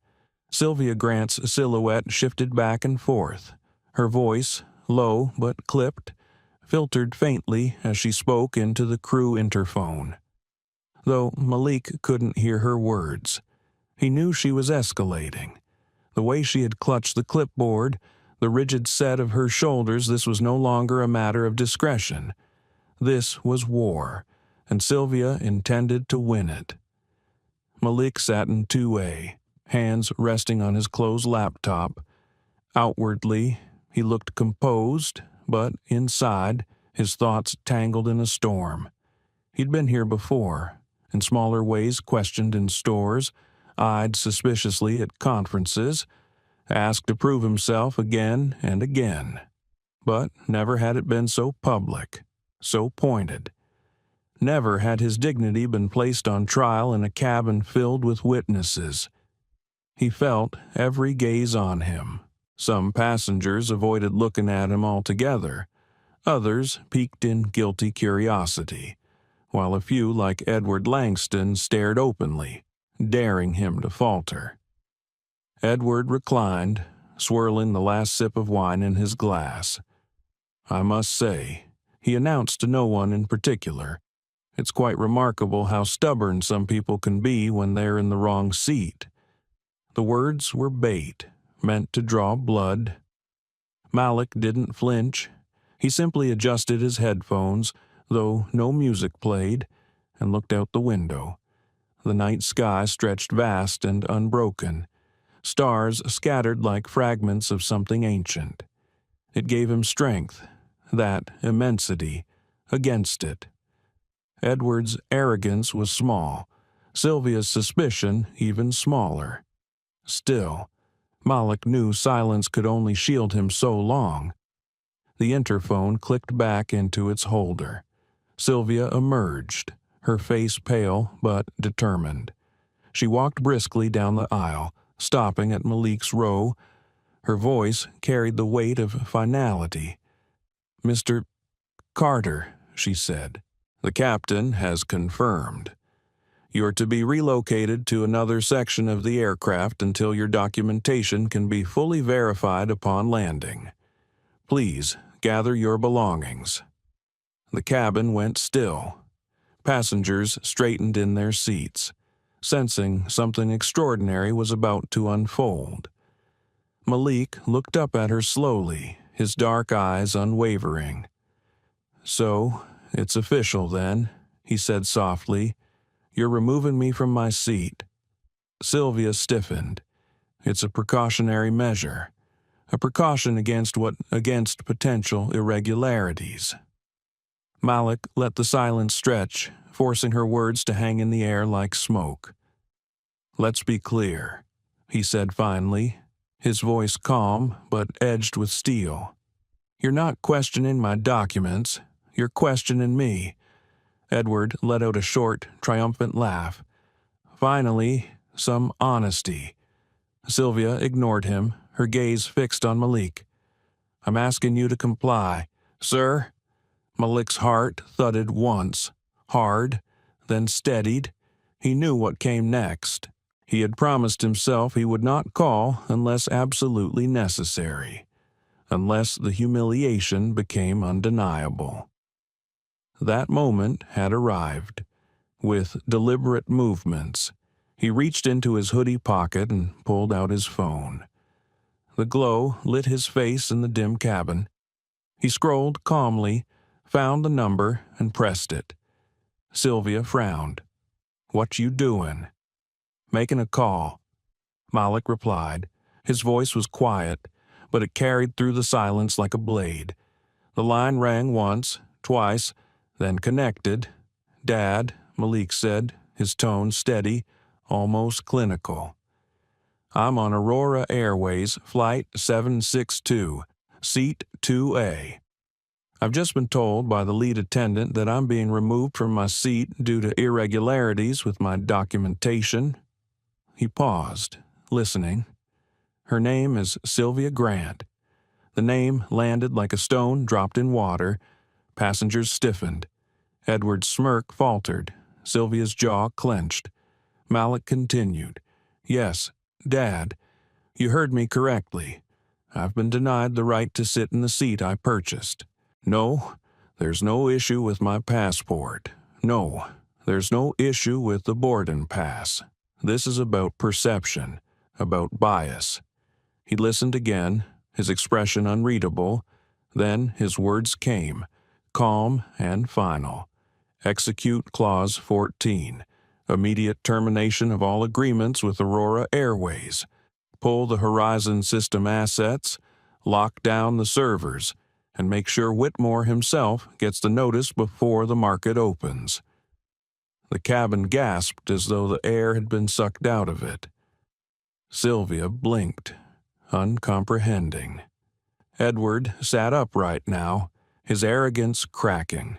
Sylvia Grant's silhouette shifted back and forth. Her voice, low but clipped, filtered faintly as she spoke into the crew interphone. Though Malik couldn't hear her words, he knew she was escalating. The way she had clutched the clipboard, the rigid set of her shoulders, this was no longer a matter of discretion. This was war, and Sylvia intended to win it. Malik sat in 2A, hands resting on his closed laptop. Outwardly, he looked composed, but inside, his thoughts tangled in a storm. He'd been here before, in smaller ways questioned in stores, eyed suspiciously at conferences, asked to prove himself again and again. But never had it been so public, so pointed. Never had his dignity been placed on trial in a cabin filled with witnesses. He felt every gaze on him. Some passengers avoided looking at him altogether. Others piqued in guilty curiosity, while a few like Edward Langston stared openly, daring him to falter. Edward reclined, swirling the last sip of wine in his glass. "I must say," he announced to no one in particular, "it's quite remarkable how stubborn some people can be when they're in the wrong seat. The words were bait, meant to draw blood. Malik didn't flinch. He simply adjusted his headphones, though no music played, and looked out the window. The night sky stretched vast and unbroken, stars scattered like fragments of something ancient. It gave him strength, that immensity, against it. Edward's arrogance was small, Sylvia's suspicion even smaller. Still, Malik knew silence could only shield him so long. The interphone clicked back into its holder. Sylvia emerged, her face pale but determined. She walked briskly down the aisle, stopping at Malik's row. Her voice carried the weight of finality. "Mr. Carter," she said, "the captain has confirmed. You're to be relocated to another section of the aircraft until your documentation can be fully verified upon landing. Please gather your belongings." The cabin went still. Passengers straightened in their seats, sensing something extraordinary was about to unfold. Malik looked up at her slowly, his dark eyes unwavering. "So, it's official then," he said softly. "You're removing me from my seat." Sylvia stiffened. "It's a precautionary measure. A precaution against potential irregularities." Malik let the silence stretch, forcing her words to hang in the air like smoke. "Let's be clear," he said finally, his voice calm but edged with steel. "You're not questioning my documents, you're questioning me." Edward let out a short, triumphant laugh. "Finally, some honesty." Sylvia ignored him, her gaze fixed on Malik. "I'm asking you to comply, sir." Malik's heart thudded once, hard, then steadied. He knew what came next. He had promised himself he would not call unless absolutely necessary, unless the humiliation became undeniable. That moment had arrived. With deliberate movements, he reached into his hoodie pocket and pulled out his phone. The glow lit his face in the dim cabin. He scrolled calmly, found the number, and pressed it. Sylvia frowned. "What you doing?" "Making a call," Malik replied. His voice was quiet, but it carried through the silence like a blade. The line rang once, twice, then connected. "Dad," Malik said, his tone steady, almost clinical. "I'm on Aurora Airways, Flight 762, Seat 2A. I've just been told by the lead attendant that I'm being removed from my seat due to irregularities with my documentation." He paused, listening. "Her name is Sylvia Grant." The name landed like a stone dropped in water. Passengers stiffened. Edward's smirk faltered. Sylvia's jaw clenched. Malik continued. "Yes, Dad, you heard me correctly. I've been denied the right to sit in the seat I purchased. No, there's no issue with my passport. No, there's no issue with the boarding pass. This is about perception, about bias." He listened again, his expression unreadable. Then his words came, calm and final. "Execute Clause 14. Immediate termination of all agreements with Aurora Airways. Pull the Horizon System assets, lock down the servers, and make sure Whitmore himself gets the notice before the market opens." The cabin gasped as though the air had been sucked out of it. Sylvia blinked, uncomprehending. Edward sat upright now, his arrogance cracking.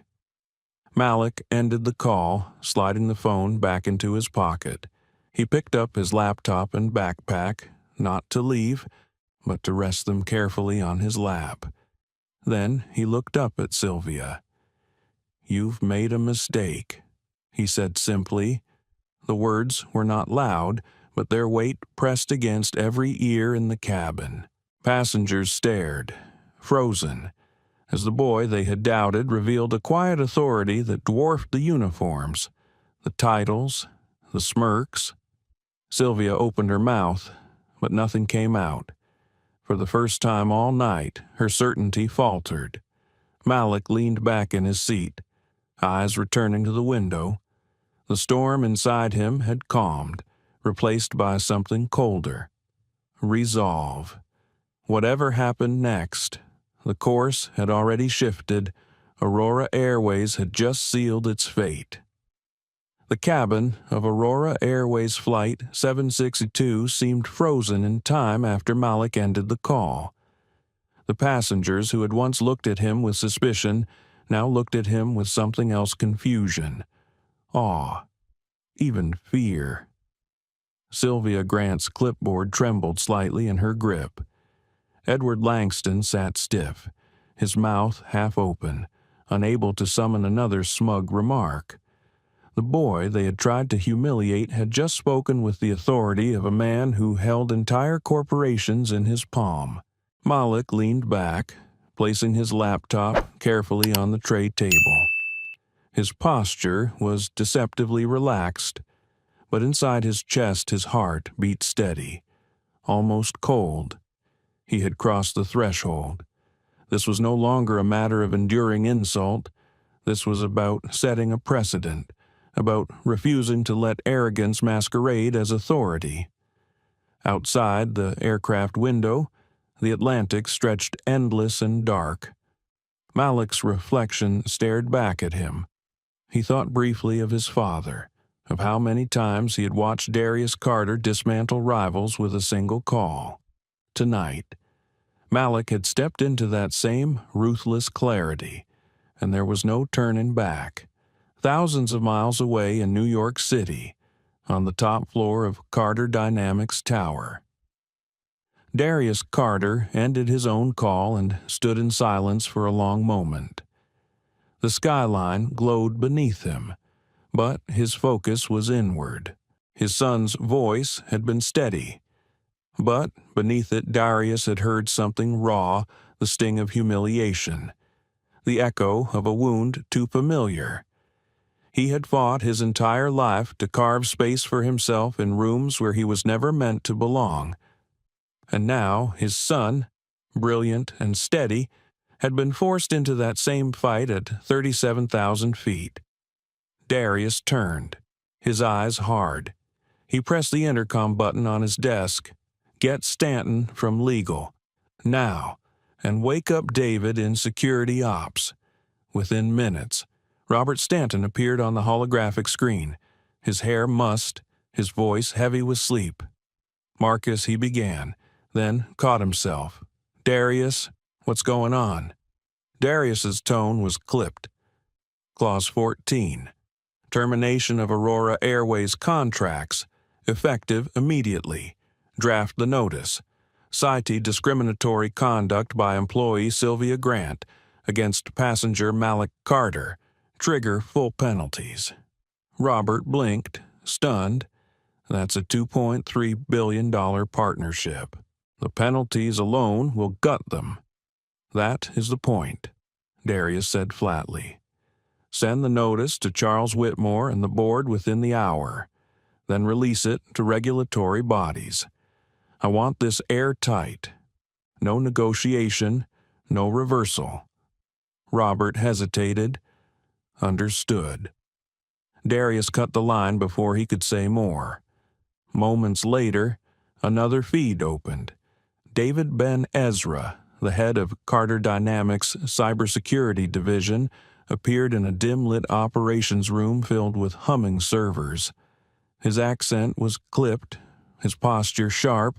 Malik ended the call, sliding the phone back into his pocket. He picked up his laptop and backpack, not to leave, but to rest them carefully on his lap. Then he looked up at Sylvia. "You've made a mistake," he said simply. The words were not loud, but their weight pressed against every ear in the cabin. Passengers stared, frozen, as the boy they had doubted revealed a quiet authority that dwarfed the uniforms, the titles, the smirks. Sylvia opened her mouth, but nothing came out. For the first time all night, her certainty faltered. Malik leaned back in his seat, eyes returning to the window. The storm inside him had calmed, replaced by something colder. Resolve. Whatever happened next, the course had already shifted. Aurora Airways had just sealed its fate. The cabin of Aurora Airways Flight 762 seemed frozen in time after Malik ended the call. The passengers who had once looked at him with suspicion now looked at him with something else: confusion, awe, even fear. Sylvia Grant's clipboard trembled slightly in her grip. Edward Langston sat stiff, his mouth half open, unable to summon another smug remark. The boy they had tried to humiliate had just spoken with the authority of a man who held entire corporations in his palm. Malik leaned back, placing his laptop carefully on the tray table. His posture was deceptively relaxed, but inside his chest his heart beat steady, almost cold. He had crossed the threshold. This was no longer a matter of enduring insult. This was about setting a precedent, about refusing to let arrogance masquerade as authority. Outside the aircraft window, the Atlantic stretched endless and dark. Malik's reflection stared back at him. He thought briefly of his father, of how many times he had watched Darius Carter dismantle rivals with a single call. Tonight, Malik had stepped into that same ruthless clarity, and there was no turning back. Thousands of miles away in New York City, on the top floor of Carter Dynamics Tower. Darius Carter ended his own call and stood in silence for a long moment. The skyline glowed beneath him, but his focus was inward. His son's voice had been steady, but beneath it Darius had heard something raw, the sting of humiliation, the echo of a wound too familiar. He had fought his entire life to carve space for himself in rooms where he was never meant to belong. And now his son, brilliant and steady, had been forced into that same fight at 37,000 feet. Darius turned, his eyes hard. He pressed the intercom button on his desk. Get Stanton from legal, now, and wake up David in security ops. Within minutes, Robert Stanton appeared on the holographic screen, his hair mussed, his voice heavy with sleep. Marcus, he began, then caught himself. Darius, what's going on? Darius's tone was clipped. Clause 14. Termination of Aurora Airways contracts, effective immediately. Draft the notice. Cite discriminatory conduct by employee Sylvia Grant against passenger Malik Carter. Trigger full penalties. Robert blinked, stunned. That's a $2.3 billion partnership. The penalties alone will gut them. That is the point, Darius said flatly. Send the notice to Charles Whitmore and the board within the hour. Then release it to regulatory bodies. I want this airtight. No negotiation, no reversal. Robert hesitated. Understood. Darius cut the line before he could say more. Moments later, another feed opened. David Ben Ezra, the head of Carter Dynamics' cybersecurity division, appeared in a dim-lit operations room filled with humming servers. His accent was clipped, his posture sharp.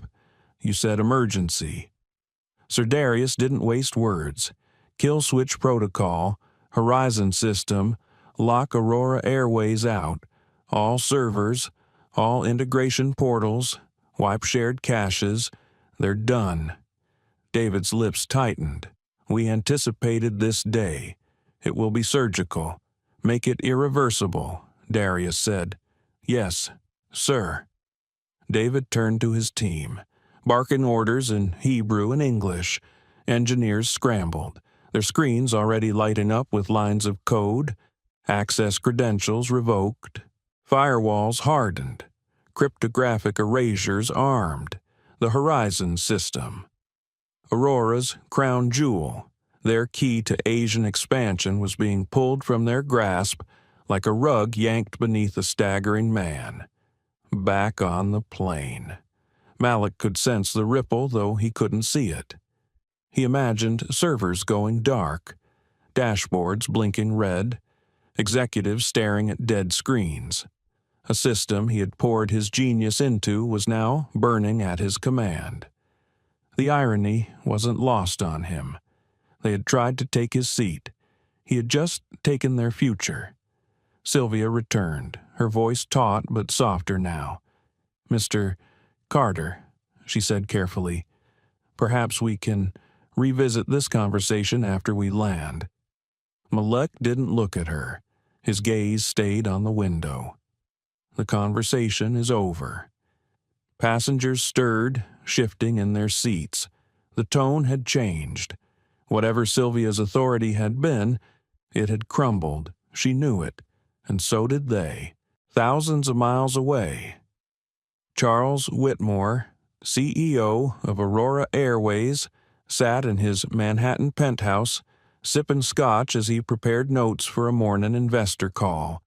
You said emergency. Sir Darius didn't waste words. Kill switch protocol, Horizon system, lock Aurora Airways out, all servers, all integration portals, wipe shared caches. They're done. David's lips tightened. We anticipated this day. It will be surgical. Make it irreversible, Darius said. Yes, sir. David turned to his team, barking orders in Hebrew and English. Engineers scrambled, their screens already lighting up with lines of code, access credentials revoked, firewalls hardened, cryptographic erasures armed. the Horizon system. Aurora's crown jewel, their key to Asian expansion, was being pulled from their grasp like a rug yanked beneath a staggering man. Back on the plane. Malik could sense the ripple, though he couldn't see it. He imagined servers going dark, dashboards blinking red, executives staring at dead screens. A system he had poured his genius into was now burning at his command. The irony wasn't lost on him. They had tried to take his seat. He had just taken their future. Sylvia returned, her voice taut but softer now. "Mr. Carter," she said carefully, "perhaps we can revisit this conversation after we land." Malik didn't look at her. His gaze stayed on the window. "The conversation is over." Passengers stirred, shifting in their seats. The tone had changed. Whatever Sylvia's authority had been, it had crumbled. She knew it, and so did they, thousands of miles away. Charles Whitmore, CEO of Aurora Airways, sat in his Manhattan penthouse, sipping scotch as he prepared notes for a morning investor call.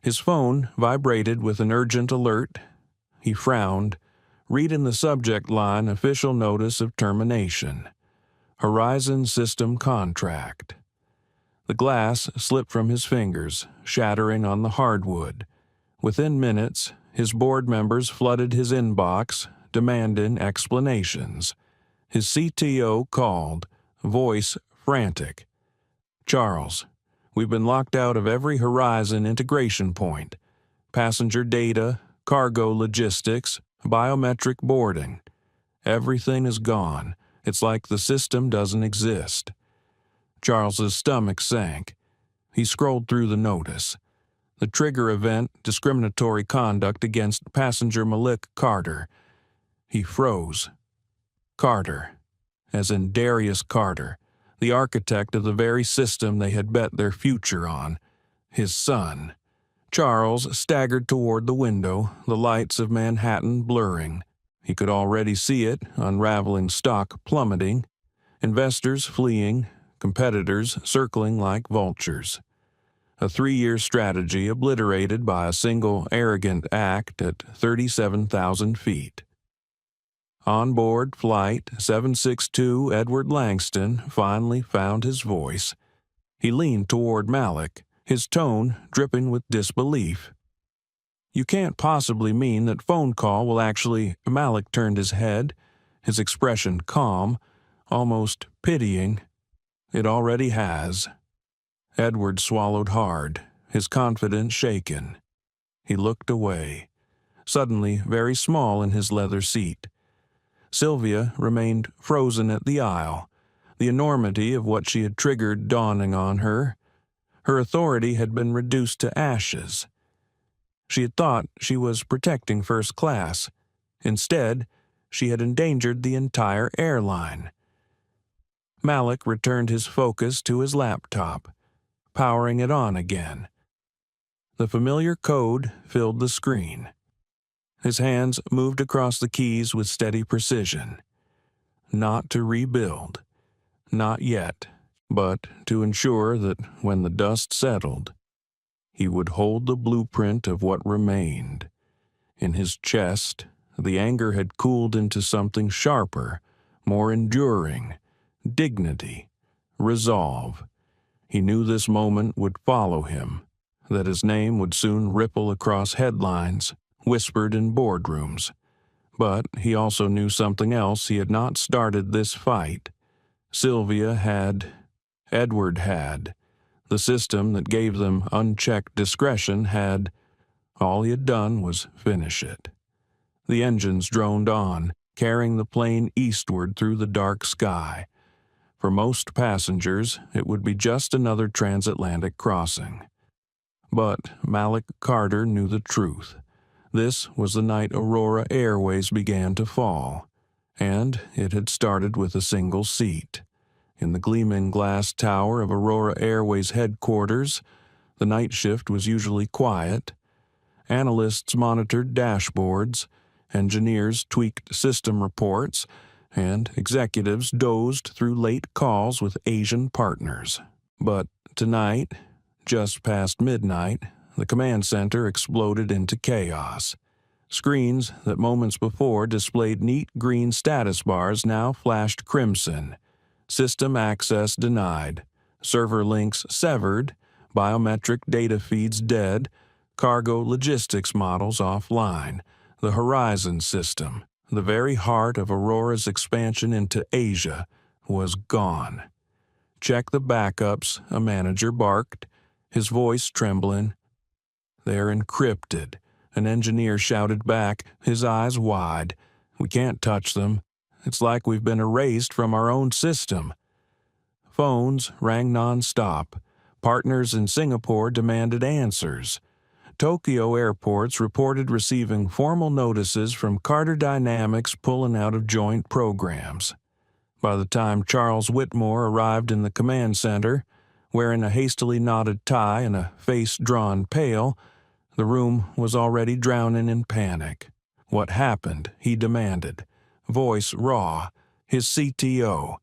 His phone vibrated with an urgent alert. He frowned, reading the subject line, "Official Notice of Termination. Horizon System Contract." The glass slipped from his fingers, shattering on the hardwood. Within minutes, his board members flooded his inbox, demanding explanations. His CTO called, voice frantic. "Charles, we've been locked out of every Horizon integration point. Passenger data, cargo logistics, biometric boarding. Everything is gone. It's like the system doesn't exist." Charles's stomach sank. He scrolled through the notice. The trigger event, discriminatory conduct against passenger Malik Carter. He froze. Carter, as in Darius Carter, the architect of the very system they had bet their future on. His son. Charles staggered toward the window, the lights of Manhattan blurring. He could already see it, unraveling stock plummeting, investors fleeing, competitors circling like vultures. A 3-year strategy obliterated by a single arrogant act at 37,000 feet. Onboard Flight 762 Edward Langston finally found his voice. He leaned toward Malik, his tone dripping with disbelief. "You can't possibly mean that phone call will actually—" Malik turned his head, his expression calm, almost pitying. "It already has." Edward swallowed hard, his confidence shaken. He looked away, suddenly very small in his leather seat. Sylvia remained frozen at the aisle, the enormity of what she had triggered dawning on her. Her authority had been reduced to ashes. She had thought she was protecting first class. Instead, she had endangered the entire airline. Malik returned his focus to his laptop, powering it on again. The familiar code filled the screen. His hands moved across the keys with steady precision. Not to rebuild. Not yet. But to ensure that when the dust settled, he would hold the blueprint of what remained. In his chest, the anger had cooled into something sharper, more enduring. Dignity. Resolve. He knew this moment would follow him, that his name would soon ripple across headlines, whispered in boardrooms. But he also knew something else. He had not started this fight. Sylvia had. Edward had. The system that gave them unchecked discretion had. All he had done was finish it. The engines droned on, carrying the plane eastward through the dark sky. For most passengers, it would be just another transatlantic crossing. But Malik Carter knew the truth. This was the night Aurora Airways began to fall, and it had started with a single seat. In the gleaming glass tower of Aurora Airways headquarters, the night shift was usually quiet. Analysts monitored dashboards, Engineers tweaked system reports, and executives dozed through late calls with Asian partners. But tonight, just past midnight, the command center exploded into chaos. Screens that moments before displayed neat green status bars now flashed crimson. System access denied. Server links severed. Biometric data feeds dead. Cargo logistics models offline. The Horizon system, the very heart of Aurora's expansion into Asia, was gone. "Check the backups," a manager barked, his voice trembling. "They're encrypted," an engineer shouted back, his eyes wide. "We can't touch them. It's like we've been erased from our own system." Phones rang nonstop. Partners in Singapore demanded answers. Tokyo airports reported receiving formal notices from Carter Dynamics pulling out of joint programs. By the time Charles Whitmore arrived in the command center, wearing a hastily knotted tie and a face drawn pale, the room was already drowning in panic. What happened, he demanded, voice raw, his CTO,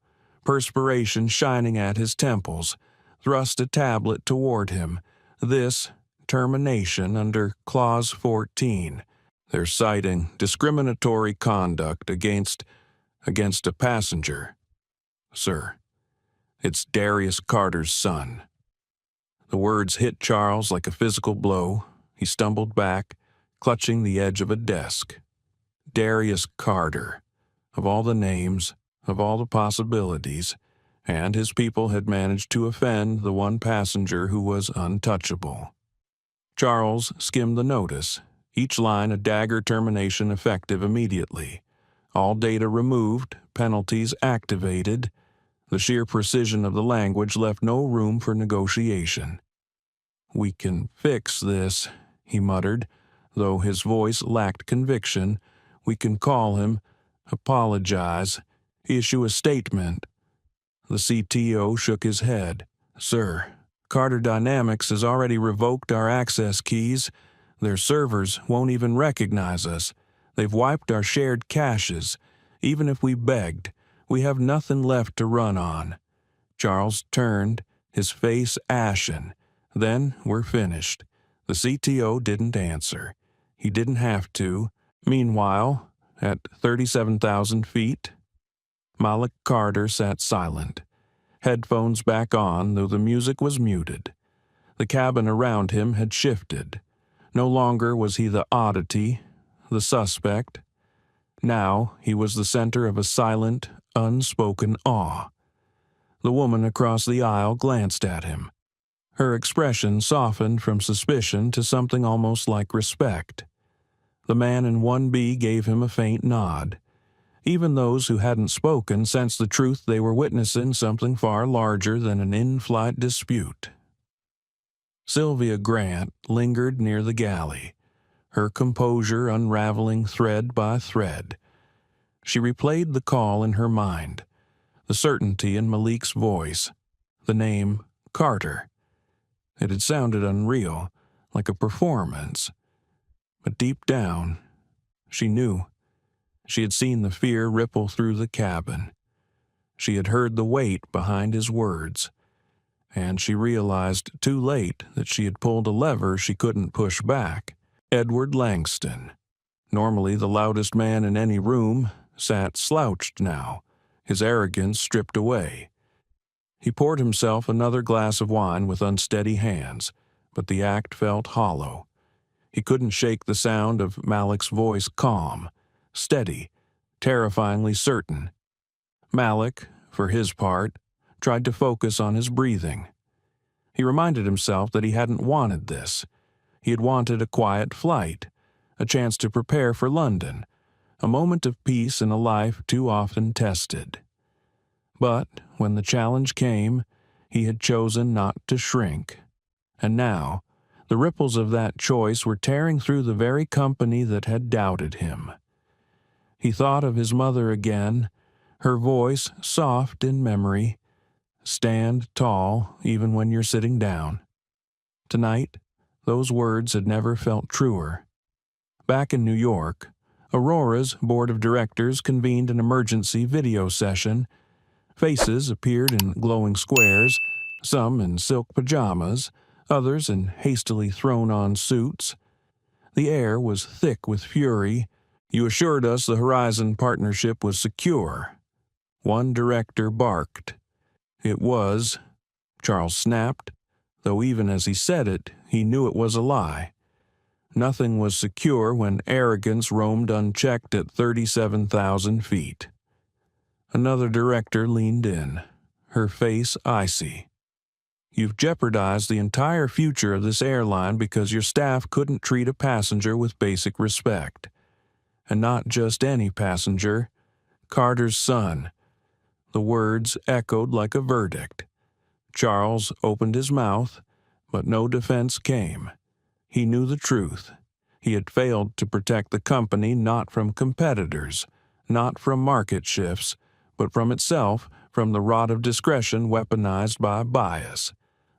perspiration shining at his temples, thrust a tablet toward him. This termination under Clause 14. They're citing discriminatory conduct against a passenger. Sir, it's Darius Carter's son. The words hit Charles like a physical blow. He stumbled back, clutching the edge of a desk. Darius Carter. Of all the names, of all the possibilities, and his people had managed to offend the one passenger who was untouchable. Charles skimmed the notice, each line a dagger termination effective immediately. All data removed, penalties activated. The sheer precision of the language left no room for negotiation. "We can fix this," he muttered, though his voice lacked conviction. "We can call him, apologize, issue a statement." The CTO shook his head. "Sir, Carter Dynamics has already revoked our access keys. Their servers won't even recognize us. They've wiped our shared caches. Even if we begged, we have nothing left to run on." Charles turned, his face ashen. "Then we're finished." The CTO didn't answer. He didn't have to. Meanwhile, at 37,000 feet, Malik Carter sat silent, headphones back on, though the music was muted. The cabin around him had shifted. No longer was he the oddity, the suspect. Now he was the center of a silent, unspoken awe. The woman across the aisle glanced at him. Her expression softened from suspicion to something almost like respect. The man in 1B gave him a faint nod. Even those who hadn't spoken sensed the truth they were witnessing something far larger than an in-flight dispute. Sylvia Grant lingered near the galley, her composure unraveling thread by thread. She replayed the call in her mind, the certainty in Malik's voice, the name Carter. It had sounded unreal, like a performance. But deep down, she knew. She had seen the fear ripple through the cabin. She had heard the weight behind his words. And she realized too late that she had pulled a lever she couldn't push back. Edward Langston, normally the loudest man in any room, sat slouched now, his arrogance stripped away. He poured himself another glass of wine with unsteady hands, but the act felt hollow. He couldn't shake the sound of Malik's voice, calm, steady, terrifyingly certain. Malik, for his part, tried to focus on his breathing. He reminded himself that he hadn't wanted this. He had wanted a quiet flight, a chance to prepare for London, a moment of peace in a life too often tested. But when the challenge came, he had chosen not to shrink. And now, the ripples of that choice were tearing through the very company that had doubted him. He thought of his mother again, her voice soft in memory. Stand tall even when you're sitting down. Tonight, those words had never felt truer. Back in New York, Aurora's board of directors convened an emergency video session. Faces appeared in glowing squares, some in silk pajamas, others in hastily thrown-on suits. The air was thick with fury. "You assured us the Horizon partnership was secure." One director barked. "It was," Charles snapped, though even as he said it, he knew it was a lie. Nothing was secure when arrogance roamed unchecked at 37,000 feet. Another director leaned in, her face icy. "You've jeopardized the entire future of this airline because your staff couldn't treat a passenger with basic respect. And not just any passenger, Carter's son." The words echoed like a verdict. Charles opened his mouth, but no defense came. He knew the truth. He had failed to protect the company not from competitors, not from market shifts, but from itself, from the rod of discretion weaponized by bias.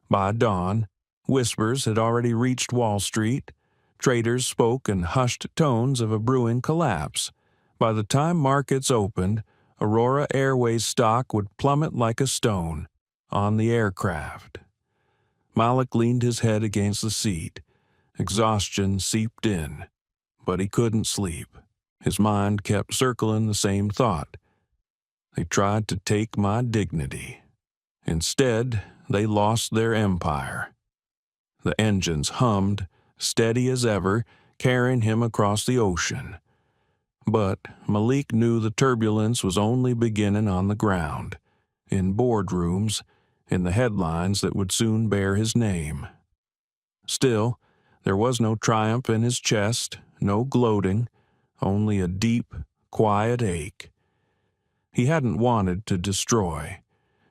By dawn, whispers had already reached Wall Street. Traders spoke in hushed tones of a brewing collapse. By the time markets opened, Aurora Airways stock would plummet like a stone on the aircraft. Malik leaned his head against the seat. Exhaustion seeped in, but he couldn't sleep. His mind kept circling the same thought. They tried to take my dignity. Instead, they lost their empire. The engines hummed, steady as ever, carrying him across the ocean. But Malik knew the turbulence was only beginning on the ground, in boardrooms, in the headlines that would soon bear his name. Still, there was no triumph in his chest, no gloating, only a deep, quiet ache. He hadn't wanted to destroy.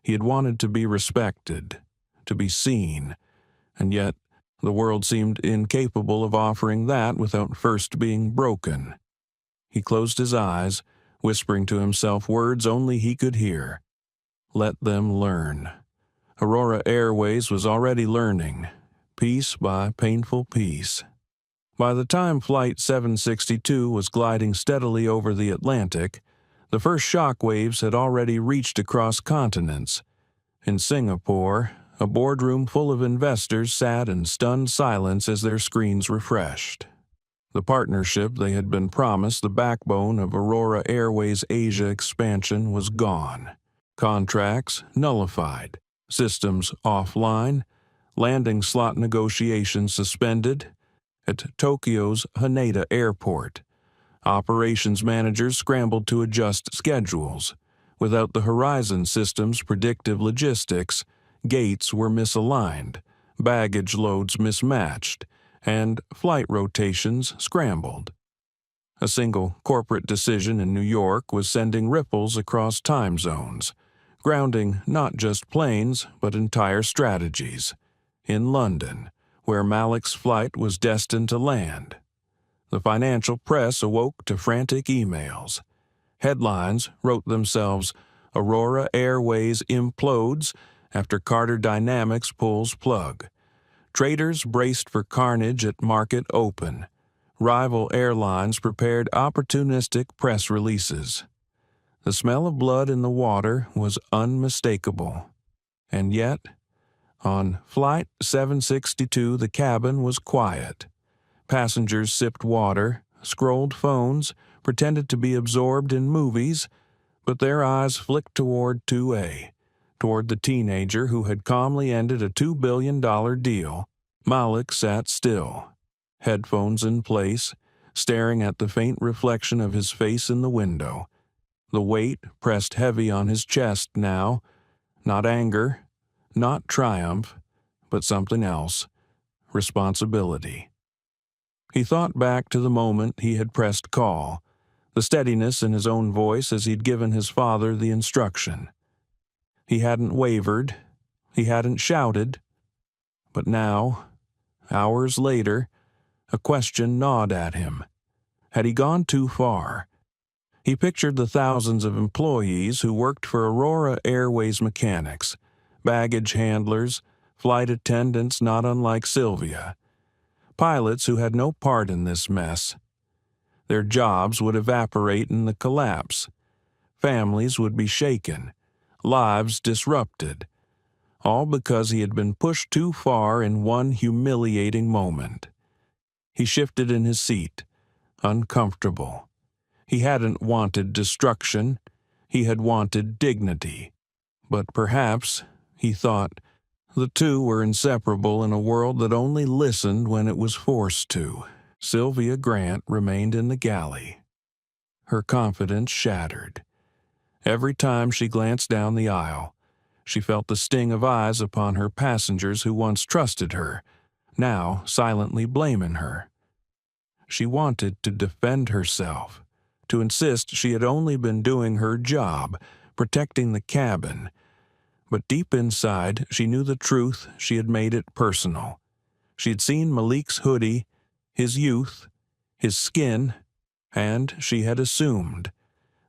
He had wanted to be respected, to be seen, and yet the world seemed incapable of offering that without first being broken. He closed his eyes, whispering to himself words only he could hear. Let them learn. Aurora Airways was already learning, piece by painful piece. By the time Flight 762 was gliding steadily over the Atlantic, the first shock waves had already reached across continents. In Singapore, a boardroom full of investors sat in stunned silence as their screens refreshed. The partnership they had been promised, the backbone of Aurora Airways' Asia expansion, was gone. Contracts nullified, systems offline, landing slot negotiations suspended. At Tokyo's Haneda Airport, operations managers scrambled to adjust schedules. Without the Horizon system's predictive logistics, gates were misaligned, baggage loads mismatched, and flight rotations scrambled. A single corporate decision in New York was sending ripples across time zones, grounding not just planes but entire strategies. In London, where Malik's flight was destined to land, the financial press awoke to frantic emails. Headlines wrote themselves, "Aurora Airways implodes after Carter Dynamics pulls plug." Traders braced for carnage at market open. Rival airlines prepared opportunistic press releases. The smell of blood in the water was unmistakable. And yet, on Flight 762, the cabin was quiet. Passengers sipped water, scrolled phones, pretended to be absorbed in movies, but their eyes flicked toward 2A, toward the teenager who had calmly ended a $2 billion deal. Malik sat still, headphones in place, staring at the faint reflection of his face in the window. The weight pressed heavy on his chest now, not anger, not triumph, but something else, responsibility. He thought back to the moment he had pressed call, the steadiness in his own voice as he'd given his father the instruction. He hadn't wavered, he hadn't shouted, but now, hours later, a question gnawed at him. Had he gone too far? He pictured the thousands of employees who worked for Aurora Airways mechanics, baggage handlers, flight attendants not unlike Sylvia, pilots who had no part in this mess. Their jobs would evaporate in the collapse. Families would be shaken, lives disrupted, all because he had been pushed too far in one humiliating moment. He shifted in his seat, uncomfortable. He hadn't wanted destruction, he had wanted dignity. But perhaps, he thought, the two were inseparable in a world that only listened when it was forced to. Sylvia Grant remained in the galley, her confidence shattered. Every time she glanced down the aisle, she felt the sting of eyes upon her passengers who once trusted her, now silently blaming her. She wanted to defend herself, to insist she had only been doing her job, protecting the cabin. But deep inside, she knew the truth. She had made it personal. She had seen Malik's hoodie, his youth, his skin, and she had assumed.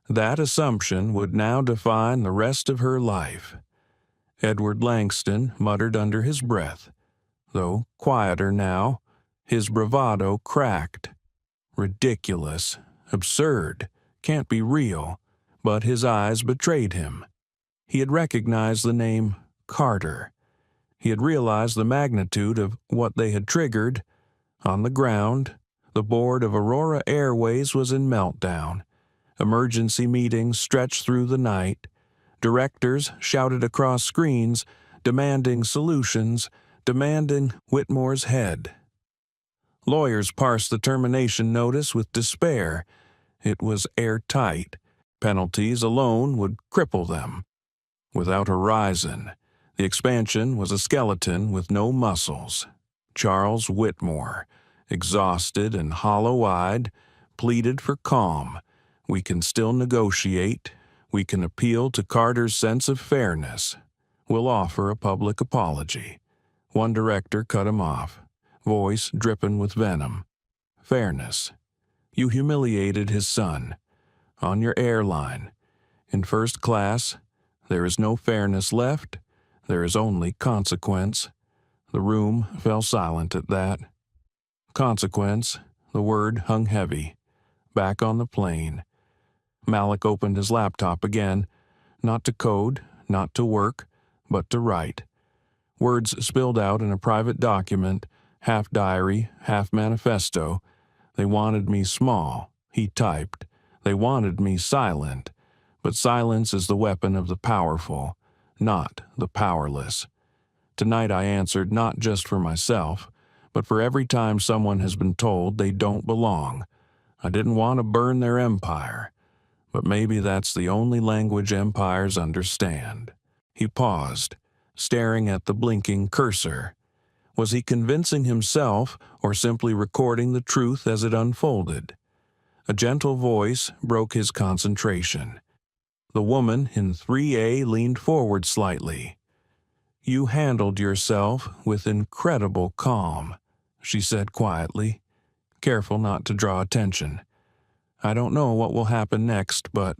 That assumption would now define the rest of her life. Edward Langston muttered under his breath, though quieter now, his bravado cracked. Ridiculous, absurd, can't be real, but his eyes betrayed him. He had recognized the name Carter. He had realized the magnitude of what they had triggered. On the ground, the board of Aurora Airways was in meltdown. Emergency meetings stretched through the night. Directors shouted across screens, demanding solutions, demanding Whitmore's head. Lawyers parsed the termination notice with despair. It was airtight. Penalties alone would cripple them. Without horizon, the expansion was a skeleton with no muscles. Charles Whitmore, exhausted and hollow-eyed, pleaded for calm. We can still negotiate. We can appeal to Carter's sense of fairness. We'll offer a public apology. One director cut him off, voice dripping with venom. Fairness. You humiliated his son. On your airline. In first class, there is no fairness left. There is only consequence. The room fell silent at that. Consequence, the word hung heavy. Back on the plane. Malik opened his laptop again, not to code, not to work, but to write. Words spilled out in a private document, half diary, half manifesto. They wanted me small, he typed. They wanted me silent. But silence is the weapon of the powerful, not the powerless. Tonight I answered not just for myself, but for every time someone has been told they don't belong. I didn't want to burn their empire. But maybe that's the only language empires understand. He paused, staring at the blinking cursor. Was he convincing himself or simply recording the truth as it unfolded? A gentle voice broke his concentration. The woman in 3A leaned forward slightly. You handled yourself with incredible calm, she said quietly, careful not to draw attention. I don't know what will happen next, but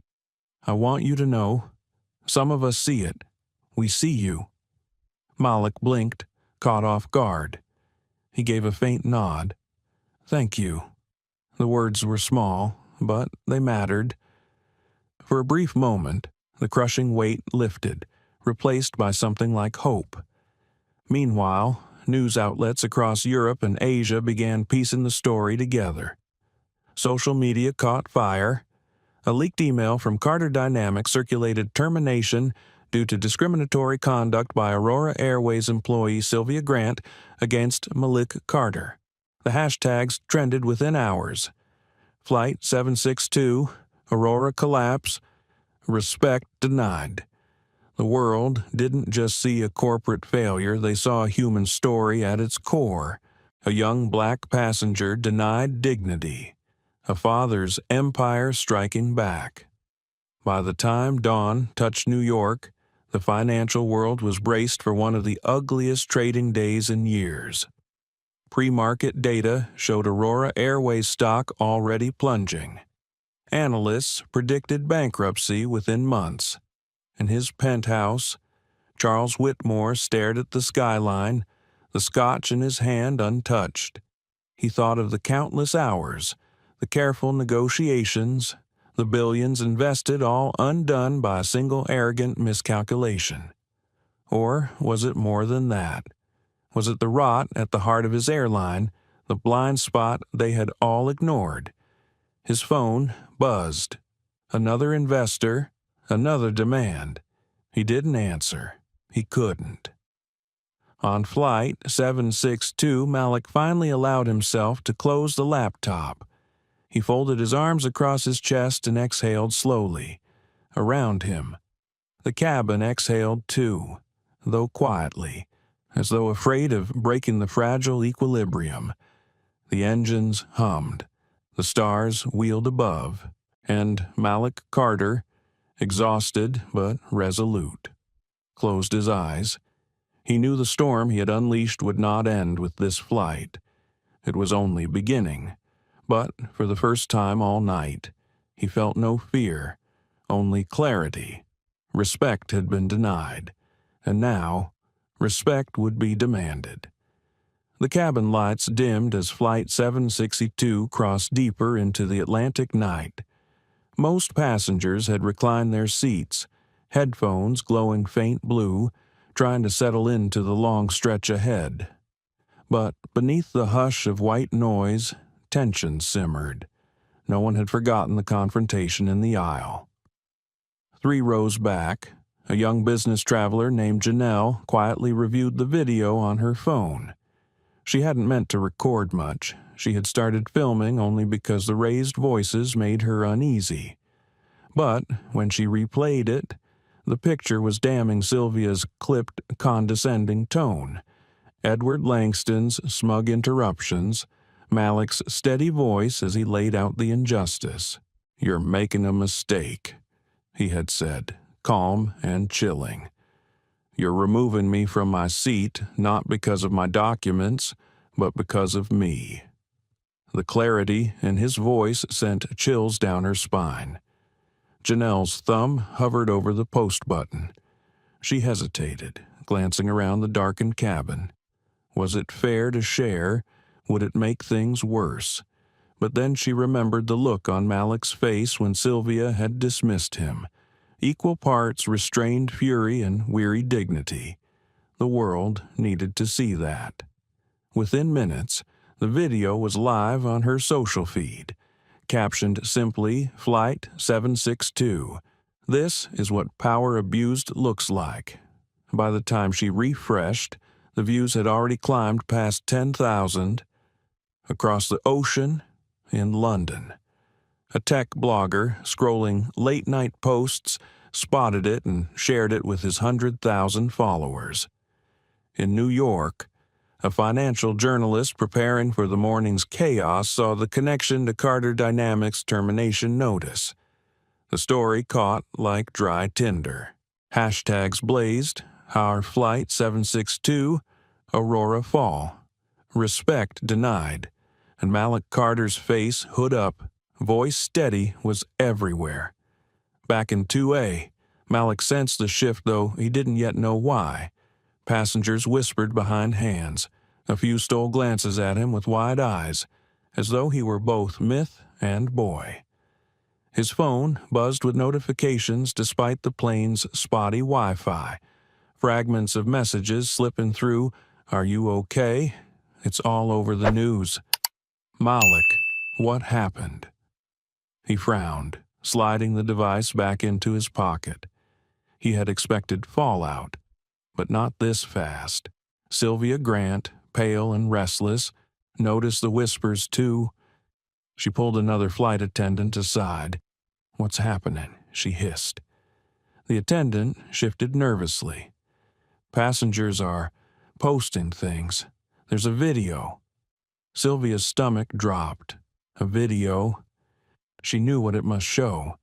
I want you to know, some of us see it. We see you. Malik blinked, caught off guard. He gave a faint nod. Thank you. The words were small, but they mattered. For a brief moment, the crushing weight lifted, replaced by something like hope. Meanwhile, news outlets across Europe and Asia began piecing the story together. Social media caught fire. A leaked email from Carter Dynamics circulated termination due to discriminatory conduct by Aurora Airways employee Sylvia Grant against Malik Carter. The hashtags trended within hours. Flight 762, Aurora collapse, respect denied. The world didn't just see a corporate failure, they saw a human story at its core. A young black passenger denied dignity. A father's empire striking back. By the time dawn touched New York, the financial world was braced for one of the ugliest trading days in years. Pre-market data showed Aurora Airways stock already plunging. Analysts predicted bankruptcy within months. In his penthouse, Charles Whitmore stared at the skyline, the scotch in his hand untouched. He thought of the countless hours, The careful negotiations, the billions invested all undone by a single arrogant miscalculation. Or was it more than that? Was it the rot at the heart of his airline, the blind spot they had all ignored? His phone buzzed. Another investor, another demand. He didn't answer. He couldn't. On Flight 762, Malik finally allowed himself to close the laptop. He folded his arms across his chest and exhaled slowly. Around him, the cabin exhaled too, though quietly, as though afraid of breaking the fragile equilibrium. The engines hummed, the stars wheeled above, and Malik Carter, exhausted but resolute, closed his eyes. He knew the storm he had unleashed would not end with this flight. It was only beginning. But for the first time all night, he felt no fear, only clarity. Respect had been denied, and now respect would be demanded. The cabin lights dimmed as Flight 762 crossed deeper into the Atlantic night. Most passengers had reclined their seats, headphones glowing faint blue, trying to settle into the long stretch ahead. But beneath the hush of white noise, tension simmered. No one had forgotten the confrontation in the aisle. 3 rows back, a young business traveler named Janelle quietly reviewed the video on her phone. She hadn't meant to record much. She had started filming only because the raised voices made her uneasy. But when she replayed it, the picture was damning Sylvia's clipped, condescending tone, Edward Langston's smug interruptions, Malik's steady voice as he laid out the injustice. "You're making a mistake," he had said, calm and chilling. "You're removing me from my seat not because of my documents, but because of me." The clarity in his voice sent chills down her spine. Janelle's thumb hovered over the post button. She hesitated, glancing around the darkened cabin. Was it fair to share? Would it make things worse? But then she remembered the look on Malik's face when Sylvia had dismissed him. Equal parts restrained fury and weary dignity. The world needed to see that. Within minutes, the video was live on her social feed, captioned simply, "Flight 762. This is what power abused looks like." By the time she refreshed, the views had already climbed past 10,000. Across the ocean, in London, a tech blogger scrolling late-night posts spotted it and shared it with his 100,000 followers. In New York, a financial journalist preparing for the morning's chaos saw the connection to Carter Dynamics' termination notice. The story caught like dry tinder. Hashtags blazed: "Our Flight 762, Aurora Fall," "Respect Denied," and Malik Carter's face hood up, voice steady, was everywhere. Back in 2A, Malik sensed the shift, though he didn't yet know why. Passengers whispered behind hands. A few stole glances at him with wide eyes, as though he were both myth and boy. His phone buzzed with notifications despite the plane's spotty Wi-Fi. Fragments of messages slipping through. "Are you okay?" "It's all over the news." "Malik, what happened?" He frowned, sliding the device back into his pocket. He had expected fallout, but not this fast. Sylvia Grant, pale and restless, noticed the whispers too. She pulled another flight attendant aside. "What's happening?" she hissed. The attendant shifted nervously. "Passengers are posting things. There's a video." Sylvia's stomach dropped. A video. She knew what it must show.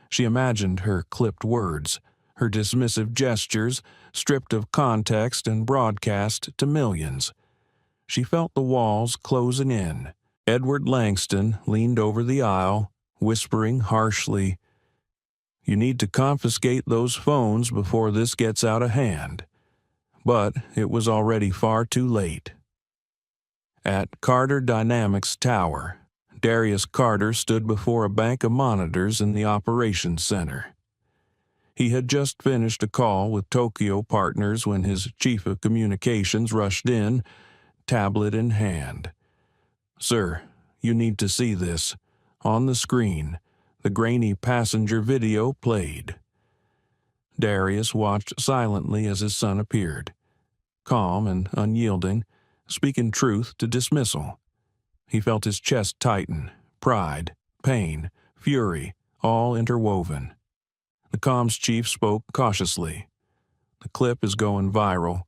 She imagined her clipped words, her dismissive gestures, stripped of context and broadcast to millions. She felt the walls closing in. Edward Langston leaned over the aisle, whispering harshly, "You need to confiscate those phones before this gets out of hand." But it was already far too late. At Carter Dynamics Tower, Darius Carter stood before a bank of monitors in the operations center. He had just finished a call with Tokyo partners when his chief of communications rushed in, tablet in hand. "Sir, you need to see this." On the screen, the grainy passenger video played. Darius watched silently as his son appeared, calm and unyielding, speaking truth to dismissal. He felt his chest tighten, pride, pain, fury, all interwoven. The comms chief spoke cautiously. "The clip is going viral.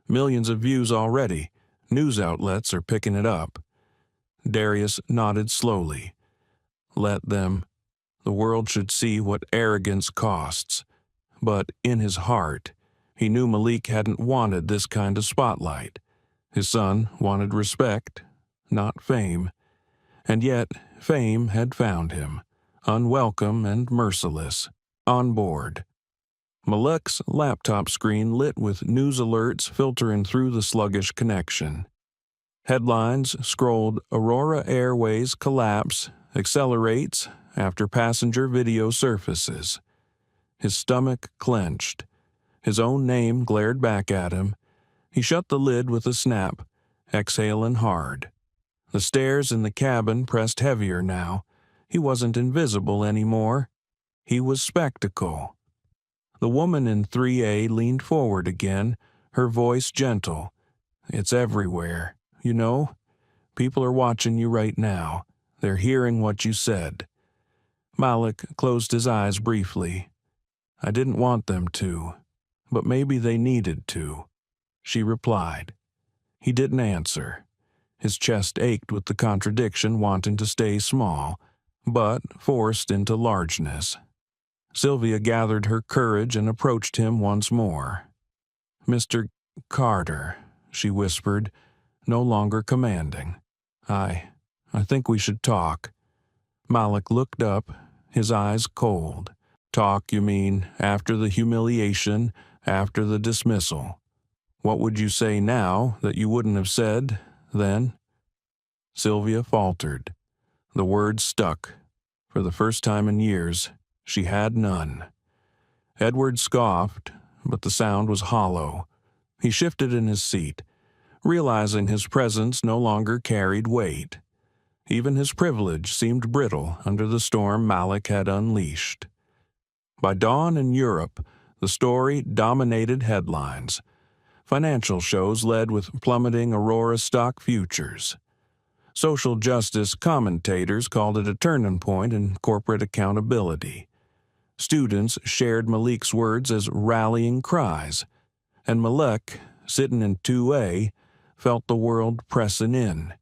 Millions of views already. News outlets are picking it up." Darius nodded slowly. Let them. The world should see what arrogance costs. But in his heart, he knew Malik hadn't wanted this kind of spotlight. His son wanted respect, not fame. And yet, fame had found him, unwelcome and merciless, on board. Malik's laptop screen lit with news alerts filtering through the sluggish connection. Headlines scrolled: Aurora Airways collapse, accelerates after passenger video surfaces. His stomach clenched. His own name glared back at him. He shut the lid with a snap, exhaling hard. The stairs in the cabin pressed heavier now. He wasn't invisible anymore. He was spectacle. The woman in 3A leaned forward again, her voice gentle. "It's everywhere. You know, people are watching you right now. They're hearing what you said." Malik closed his eyes briefly. "I didn't want them to, but maybe they needed to," she replied. He didn't answer. His chest ached with the contradiction, wanting to stay small, but forced into largeness. Sylvia gathered her courage and approached him once more. "Mr. Carter," she whispered, no longer commanding. I think we should talk." Malik looked up, his eyes cold. "Talk, you mean, after the humiliation, after the dismissal? What would you say now that you wouldn't have said then?" Sylvia faltered. The words stuck. For the first time in years, she had none. Edward scoffed, but the sound was hollow. He shifted in his seat, realizing his presence no longer carried weight. Even his privilege seemed brittle under the storm Malik had unleashed. By dawn in Europe, the story dominated headlines. Financial shows led with plummeting Aurora stock futures. Social justice commentators called it a turning point in corporate accountability. Students shared Malik's words as rallying cries, and Malik, sitting in 2A, felt the world pressing in.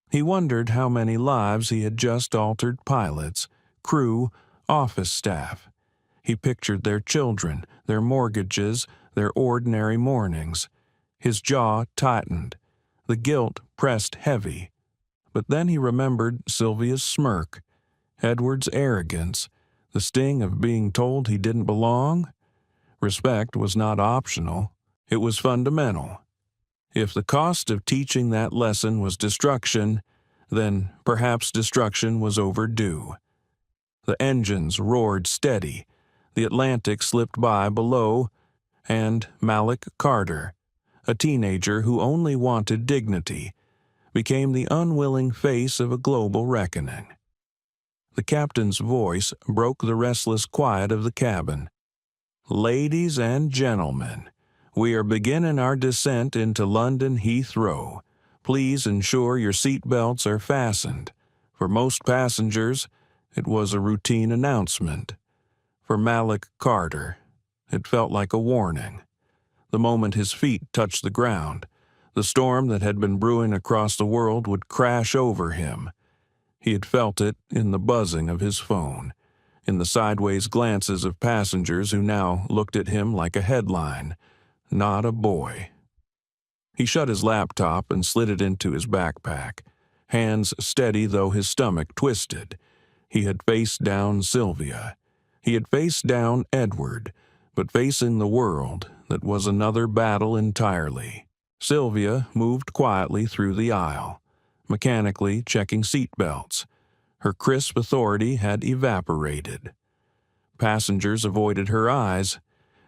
He wondered how many lives he had just altered: pilots, crew, office staff. He pictured their children, their mortgages, their ordinary mornings. His jaw tightened. The guilt pressed heavy. But then he remembered Sylvia's smirk, Edward's arrogance, the sting of being told he didn't belong. Respect was not optional. It was fundamental. If the cost of teaching that lesson was destruction, then perhaps destruction was overdue. The engines roared steady. The Atlantic slipped by below, and Malik Carter, a teenager who only wanted dignity, became the unwilling face of a global reckoning. The captain's voice broke the restless quiet of the cabin. "Ladies and gentlemen, we are beginning our descent into London Heathrow. Please ensure your seat belts are fastened." For most passengers, it was a routine announcement. For Malik Carter, it felt like a warning. The moment his feet touched the ground, the storm that had been brewing across the world would crash over him. He had felt it in the buzzing of his phone, in the sideways glances of passengers who now looked at him like a headline, not a boy. He shut his laptop and slid it into his backpack, hands steady though his stomach twisted. He had faced down Sylvia. He had faced down Edward, but facing the world, that was another battle entirely. Sylvia moved quietly through the aisle, mechanically checking seat belts, Her crisp authority had evaporated. Passengers avoided her eyes.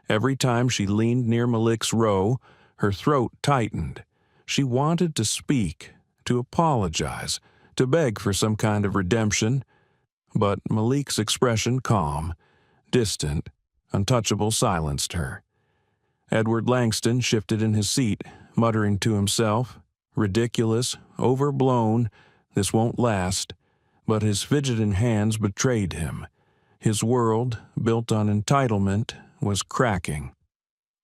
Every time she leaned near Malik's row, her throat tightened. She wanted to speak, to apologize, to beg for some kind of redemption, but Malik's expression, calm, distant, untouchable, silenced her. Edward Langston shifted in his seat, muttering to himself, "Ridiculous, overblown, this won't last," but his fidgeting hands betrayed him. His world, built on entitlement, was cracking.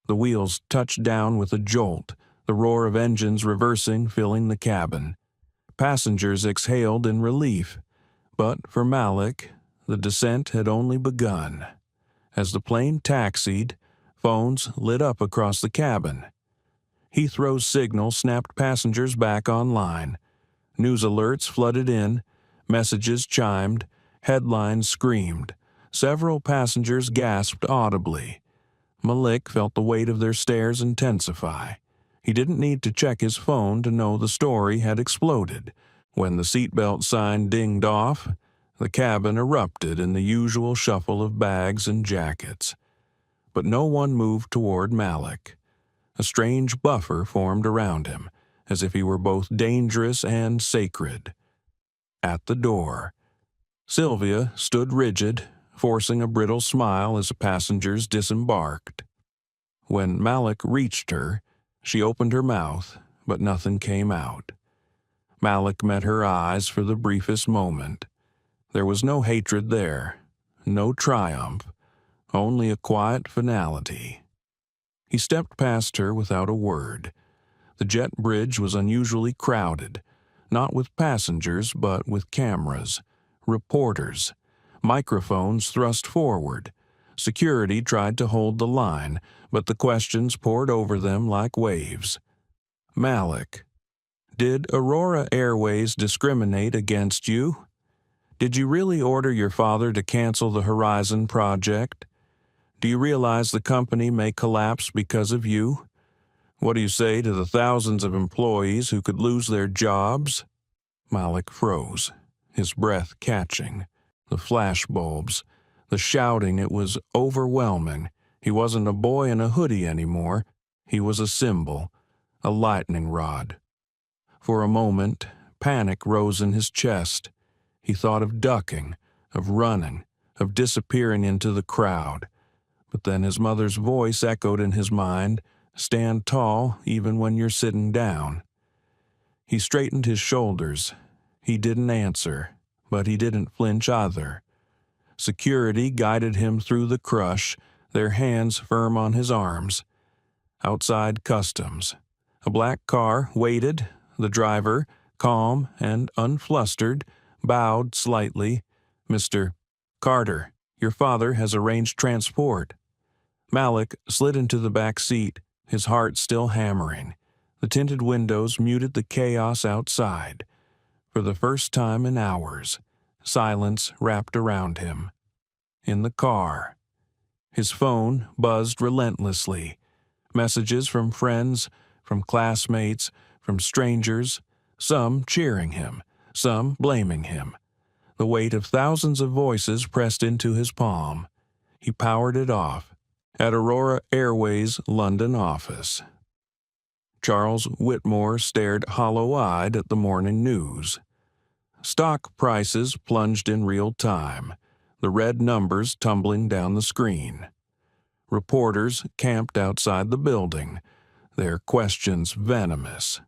The wheels touched down with a jolt, the roar of engines reversing filling the cabin. Passengers exhaled in relief, but for Malik, the descent had only begun. As the plane taxied, phones lit up across the cabin. Heathrow's signal snapped passengers back online. News alerts flooded in, messages chimed, headlines screamed. Several passengers gasped audibly. Malik felt the weight of their stares intensify. He didn't need to check his phone to know the story had exploded. When the seatbelt sign dinged off, the cabin erupted in the usual shuffle of bags and jackets. But no one moved toward Malik. A strange buffer formed around him, as if he were both dangerous and sacred. At the door, Sylvia stood rigid, forcing a brittle smile as the passengers disembarked. When Malik reached her, she opened her mouth, but nothing came out. Malik met her eyes for the briefest moment. There was no hatred there, no triumph, only a quiet finality. He stepped past her without a word. The jet bridge was unusually crowded, not with passengers but with cameras, reporters, microphones thrust forward. Security tried to hold the line, but the questions poured over them like waves. Malik, did Aurora Airways discriminate against you? Did you really order your father to cancel the Horizon project? Do you realize the company may collapse because of you? What do you say to the thousands of employees who could lose their jobs? Malik froze, his breath catching. The flashbulbs, the shouting, it was overwhelming. He wasn't a boy in a hoodie anymore. He was a symbol, a lightning rod. For a moment, panic rose in his chest. He thought of ducking, of running, of disappearing into the crowd. But then his mother's voice echoed in his mind, "Stand tall even when you're sitting down." He straightened his shoulders. He didn't answer, but he didn't flinch either. Security guided him through the crush, their hands firm on his arms. Outside customs, a black car waited. The driver, calm and unflustered, bowed slightly. "Mr. Carter, your father has arranged transport." Malik slid into the back seat, his heart still hammering. The tinted windows muted the chaos outside. For the first time in hours, silence wrapped around him. In the car, his phone buzzed relentlessly. Messages from friends, from classmates, from strangers, some cheering him, some blaming him. The weight of thousands of voices pressed into his palm. He powered it off. At Aurora Airways' London office, Charles Whitmore stared hollow-eyed at the morning news. Stock prices plunged in real time, the red numbers tumbling down the screen. Reporters camped outside the building, their questions venomous.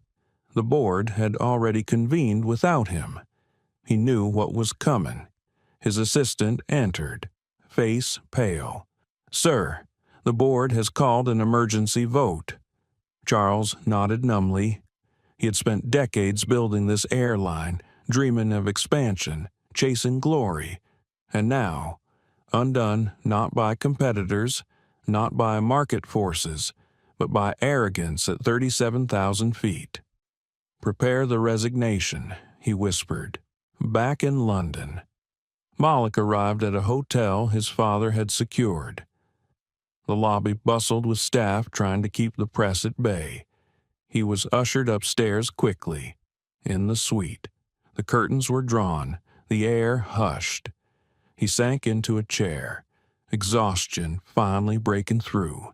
The board had already convened without him. He knew what was coming. His assistant entered, face pale. "Sir, the board has called an emergency vote." Charles nodded numbly. He had spent decades building this airline, dreaming of expansion, chasing glory. And now, undone not by competitors, not by market forces, but by arrogance at 37,000 feet. "Prepare the resignation," he whispered. Back in London, Malik arrived at a hotel his father had secured. The lobby bustled with staff trying to keep the press at bay. He was ushered upstairs quickly. In the suite, the curtains were drawn, The air hushed. He sank into a chair, exhaustion finally breaking through.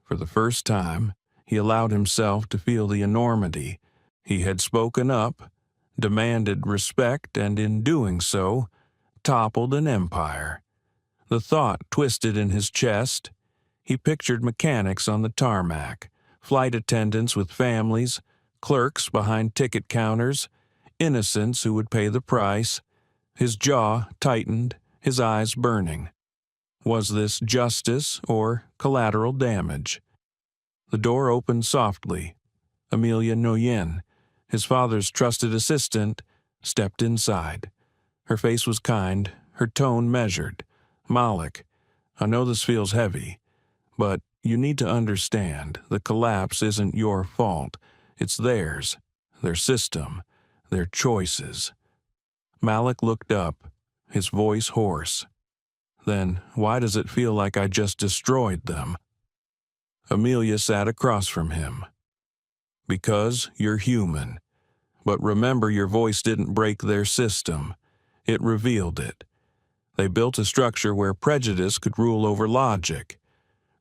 For the first time, he allowed himself to feel the enormity. He had spoken up, demanded respect, and in doing so, toppled an empire. The thought twisted in his chest. He pictured mechanics on the tarmac, flight attendants with families, clerks behind ticket counters, innocents who would pay the price. His jaw tightened, his eyes burning. Was this justice or collateral damage? The door opened softly. Amelia Nguyen, his father's trusted assistant, stepped inside. Her face was kind, her tone measured. "Malik, I know this feels heavy, but you need to understand the collapse isn't your fault. It's theirs, their system, their choices." Malik looked up, his voice hoarse. "Then why does it feel like I just destroyed them?" Amelia sat across from him. "Because you're human. But remember, your voice didn't break their system. It revealed it. They built a structure where prejudice could rule over logic.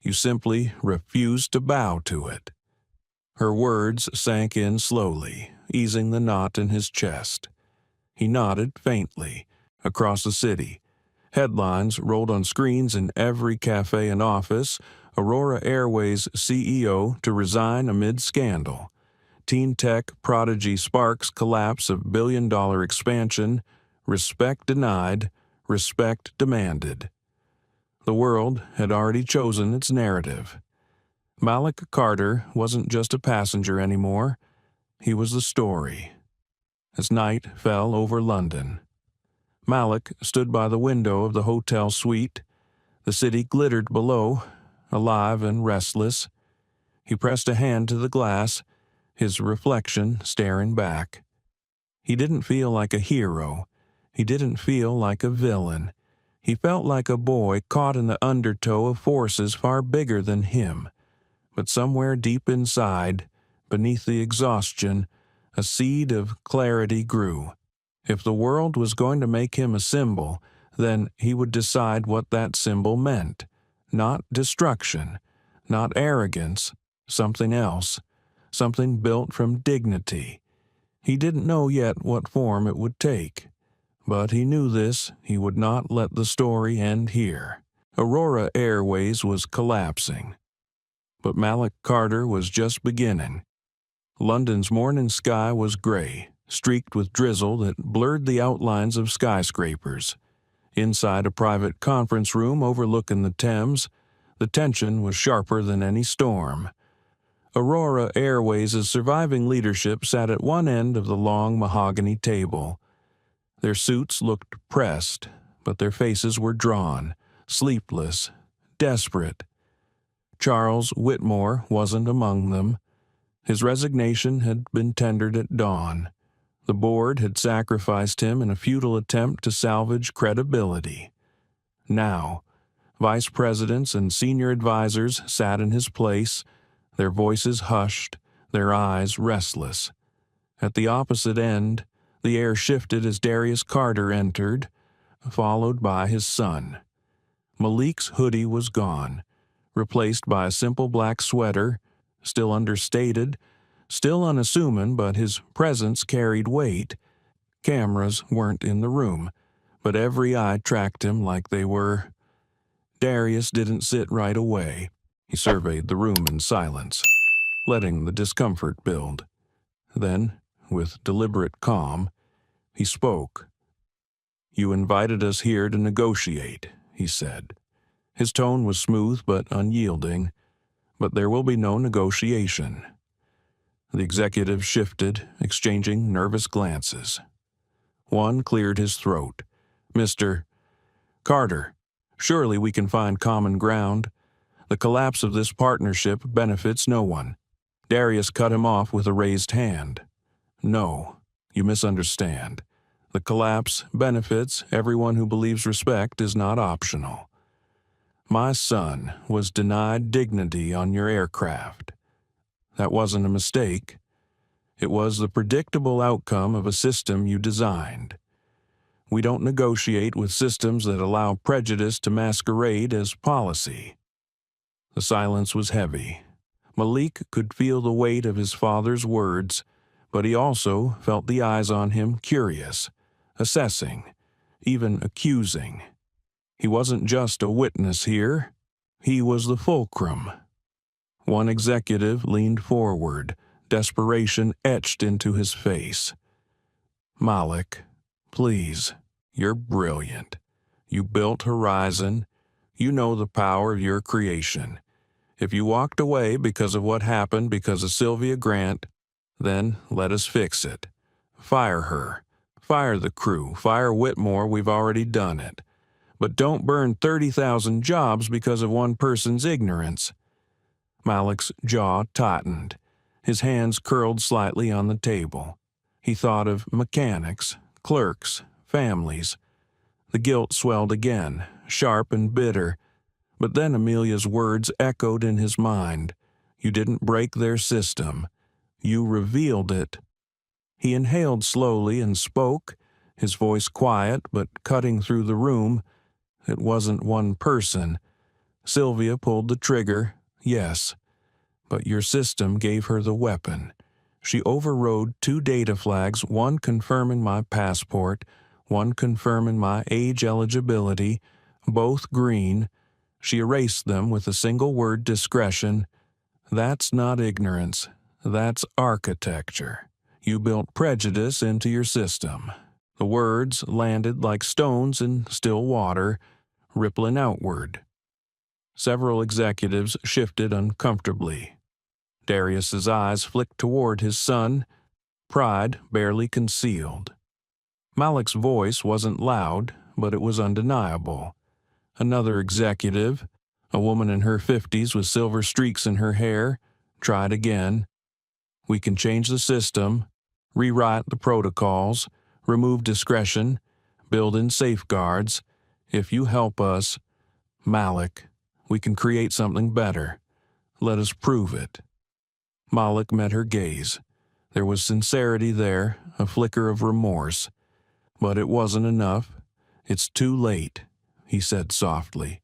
You simply refused to bow to it." Her words sank in slowly, easing the knot in his chest. He nodded faintly. Across the city, headlines rolled on screens in every cafe and office. Aurora Airways CEO to resign amid scandal. Teen tech prodigy sparks collapse of billion-dollar expansion. Respect denied, respect demanded. The world had already chosen its narrative. Malik Carter wasn't just a passenger anymore. He was the story. As night fell over London, Malik stood by the window of the hotel suite. The city glittered below, alive and restless. He pressed a hand to the glass, his reflection staring back. He didn't feel like a hero. He didn't feel like a villain. He felt like a boy caught in the undertow of forces far bigger than him. But somewhere deep inside, beneath the exhaustion, a seed of clarity grew. If the world was going to make him a symbol, then he would decide what that symbol meant. Not destruction, not arrogance, something else, something built from dignity. He didn't know yet what form it would take. But he knew this: he would not let the story end here. Aurora Airways was collapsing. But Malik Carter was just beginning. London's morning sky was gray, streaked with drizzle that blurred the outlines of skyscrapers. Inside a private conference room overlooking the Thames, the tension was sharper than any storm. Aurora Airways' surviving leadership sat at one end of the long mahogany table. Their suits looked pressed, but their faces were drawn, sleepless, desperate. Charles Whitmore wasn't among them. His resignation had been tendered at dawn. The board had sacrificed him in a futile attempt to salvage credibility. Now, vice presidents and senior advisors sat in his place, their voices hushed, their eyes restless. At the opposite end, the air shifted as Darius Carter entered, followed by his son. Malik's hoodie was gone, replaced by a simple black sweater, still understated, still unassuming, but his presence carried weight. Cameras weren't in the room, but every eye tracked him like they were. Darius didn't sit right away. He surveyed the room in silence, letting the discomfort build. Then, with deliberate calm, he spoke. "You invited us here to negotiate," he said. His tone was smooth but unyielding. "But there will be no negotiation." The executive shifted, exchanging nervous glances. One cleared his throat. "Mr. Carter, surely we can find common ground. The collapse of this partnership benefits no one." Darius cut him off with a raised hand. "No, you misunderstand. The collapse benefits everyone who believes respect is not optional. My son was denied dignity on your aircraft. That wasn't a mistake. It was the predictable outcome of a system you designed. We don't negotiate with systems that allow prejudice to masquerade as policy." The silence was heavy. Malik could feel the weight of his father's words, but he also felt the eyes on him, curious, assessing, even accusing. He wasn't just a witness here. He was the fulcrum. One executive leaned forward, desperation etched into his face. "Malik, please, you're brilliant. You built Horizon. You know the power of your creation. If you walked away because of what happened because of Sylvia Grant, then let us fix it. Fire her. Fire the crew. Fire Whitmore. We've already done it. But don't burn 30,000 jobs because of one person's ignorance." Malik's jaw tightened. His hands curled slightly on the table. He thought of mechanics, clerks, families. The guilt swelled again, sharp and bitter. But then Amelia's words echoed in his mind. "You didn't break their system. You revealed it." He inhaled slowly and spoke, his voice quiet but cutting through the room. It wasn't one person. Sylvia pulled the trigger, yes. But your system gave her the weapon. She overrode 2 data flags, one confirming my passport, one confirming my age eligibility, both green. She erased them with a single word: discretion. That's not ignorance. That's architecture. You built prejudice into your system. The words landed like stones in still water, rippling outward. Several executives shifted uncomfortably. Darius's eyes flicked toward his son, pride barely concealed. Malik's voice wasn't loud, but it was undeniable. Another executive, a woman in her 50s with silver streaks in her hair, tried again. "We can change the system, rewrite the protocols, remove discretion, build in safeguards. If you help us, Malik, we can create something better. Let us prove it." Malik met her gaze. There was sincerity there, a flicker of remorse. "But it wasn't enough. It's too late," he said softly.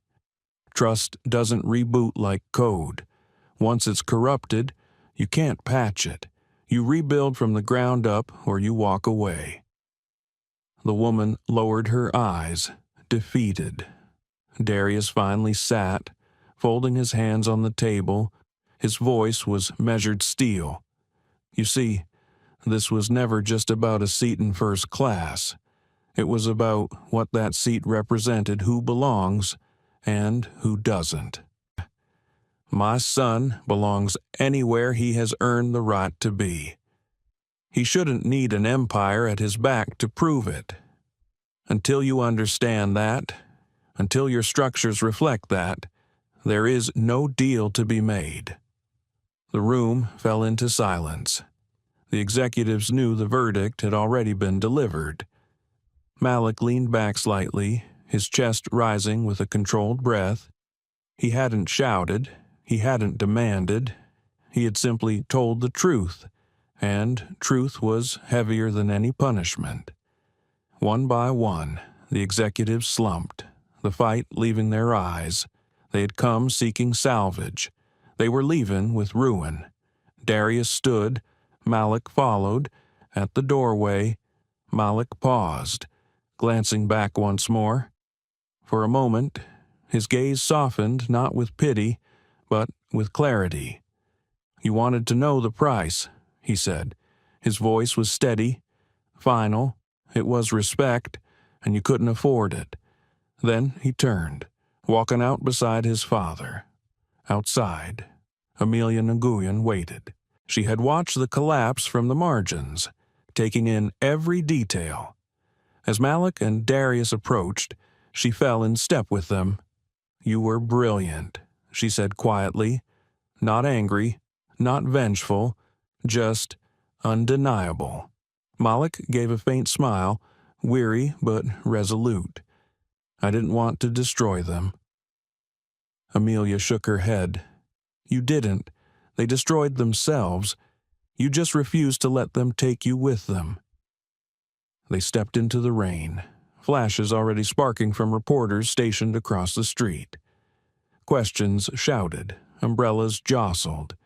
"Trust doesn't reboot like code. Once it's corrupted, you can't patch it. You rebuild from the ground up or you walk away." The woman lowered her eyes, defeated. Darius finally sat, folding his hands on the table. His voice was measured steel. "You see, this was never just about a seat in first class. It was about what that seat represented, who belongs and who doesn't. My son belongs anywhere he has earned the right to be. He shouldn't need an empire at his back to prove it. Until you understand that, until your structures reflect that, there is no deal to be made." The room fell into silence. The executives knew the verdict had already been delivered. Malik leaned back slightly, his chest rising with a controlled breath. He hadn't shouted, he hadn't demanded, he had simply told the truth, and truth was heavier than any punishment. One by one, the executives slumped, the fight leaving their eyes. They had come seeking salvage. They were leaving with ruin. Darius stood, Malik followed. At the doorway, Malik paused, glancing back once more. For a moment, his gaze softened not with pity, but with clarity. "You wanted to know the price," he said. His voice was steady, final. It was respect, and you couldn't afford it. Then he turned, walking out beside his father. Outside, Amelia Nguyen waited. She had watched the collapse from the margins, taking in every detail. As Malik and Darius approached, she fell in step with them. "You were brilliant," she said quietly. Not angry, not vengeful, just undeniable. Malik gave a faint smile, weary but resolute. "I didn't want to destroy them." Amelia shook her head. "You didn't. They destroyed themselves. You just refused to let them take you with them." They stepped into the rain. flashes already sparking from reporters stationed across the street. Questions shouted, umbrellas jostled.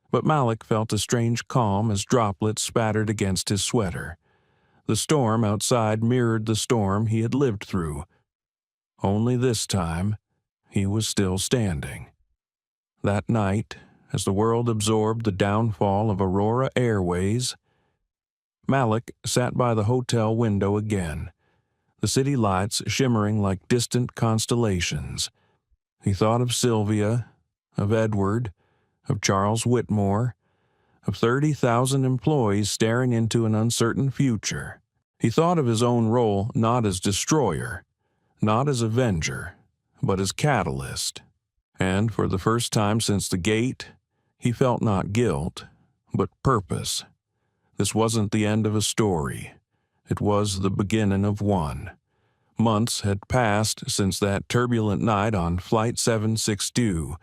But Malik felt a strange calm as droplets spattered against his sweater. The storm outside mirrored the storm he had lived through. Only this time, he was still standing. That night, as the world absorbed the downfall of Aurora Airways, Malik sat by the hotel window again, the city lights shimmering like distant constellations. He thought of Sylvia, of Edward, of Charles Whitmore, of 30,000 employees staring into an uncertain future. He thought of his own role not as destroyer, not as avenger, but as catalyst. And for the first time since the gate, he felt not guilt, but purpose. This wasn't the end of a story. It was the beginning of one. Months had passed since that turbulent night on Flight 762,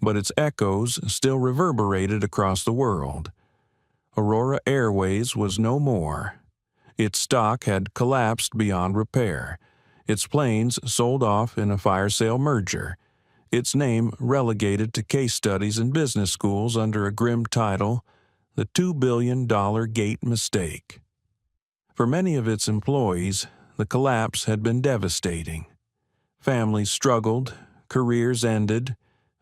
but its echoes still reverberated across the world. Aurora Airways was no more. Its stock had collapsed beyond repair, its planes sold off in a fire sale merger, its name relegated to case studies in business schools under a grim title, The $2 Billion Gate Mistake. For many of its employees, the collapse had been devastating. Families struggled, careers ended,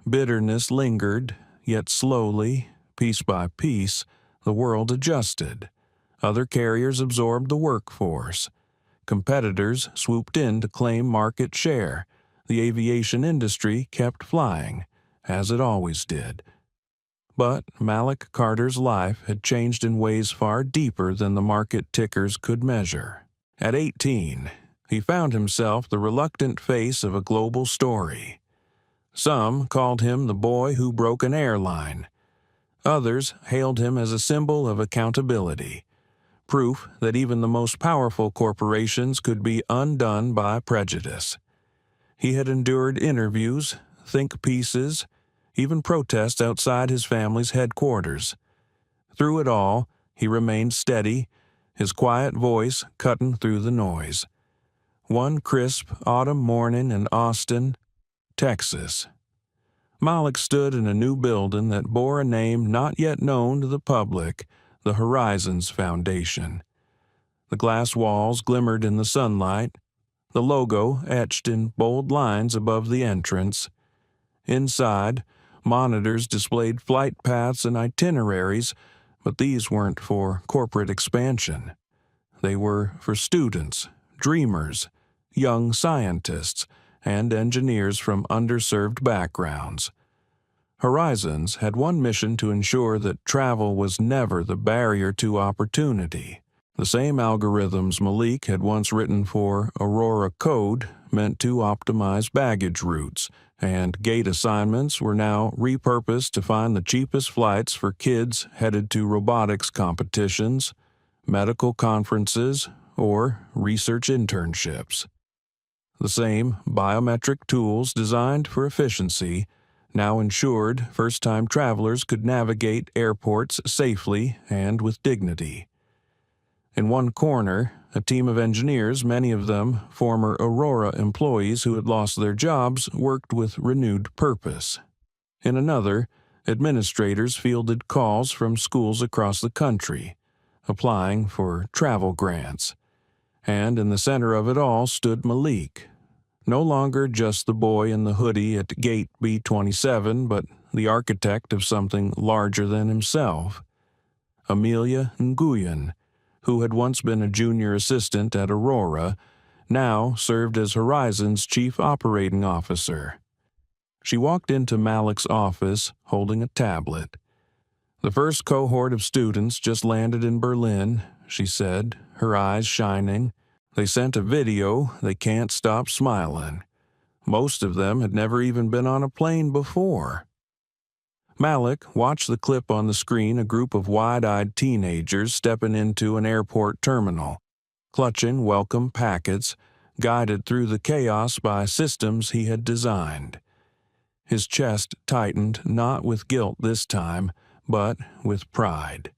bitterness lingered, yet slowly, piece by piece, the world adjusted. Other carriers absorbed the workforce. Competitors swooped in to claim market share. The aviation industry kept flying, as it always did. But Malik Carter's life had changed in ways far deeper than the market tickers could measure. At 18, he found himself the reluctant face of a global story. Some called him the boy who broke an airline. Others hailed him as a symbol of accountability, proof that even the most powerful corporations could be undone by prejudice. He had endured interviews, think pieces, even protests outside his family's headquarters. Through it all, he remained steady, his quiet voice cutting through the noise. One crisp autumn morning in Austin, Texas, Malik stood in a new building that bore a name not yet known to the public, the Horizons Foundation. The glass walls glimmered in the sunlight, the logo etched in bold lines above the entrance. Inside, monitors displayed flight paths and itineraries, but these weren't for corporate expansion. They were for students, dreamers, young scientists, and engineers from underserved backgrounds. Horizons had one mission to ensure that travel was never the barrier to opportunity. The same algorithms Malik had once written for Aurora Code meant to optimize baggage routes, and gate assignments were now repurposed to find the cheapest flights for kids headed to robotics competitions, medical conferences, or research internships. The same biometric tools designed for efficiency now ensured first-time travelers could navigate airports safely and with dignity. In one corner, a team of engineers, many of them former Aurora employees who had lost their jobs, worked with renewed purpose. In another, administrators fielded calls from schools across the country, applying for travel grants. And in the center of it all stood Malik, no longer just the boy in the hoodie at Gate B-27, but the architect of something larger than himself. Amelia Nguyen, who had once been a junior assistant at Aurora, now served as Horizon's chief operating officer. She walked into Malik's office holding a tablet. "The first cohort of students just landed in Berlin," she said, her eyes shining. "They sent a video, they can't stop smiling. Most of them had never even been on a plane before." Malik watched the clip on the screen, a group of wide-eyed teenagers stepping into an airport terminal, clutching welcome packets, guided through the chaos by systems he had designed. His chest tightened, not with guilt this time, but with pride.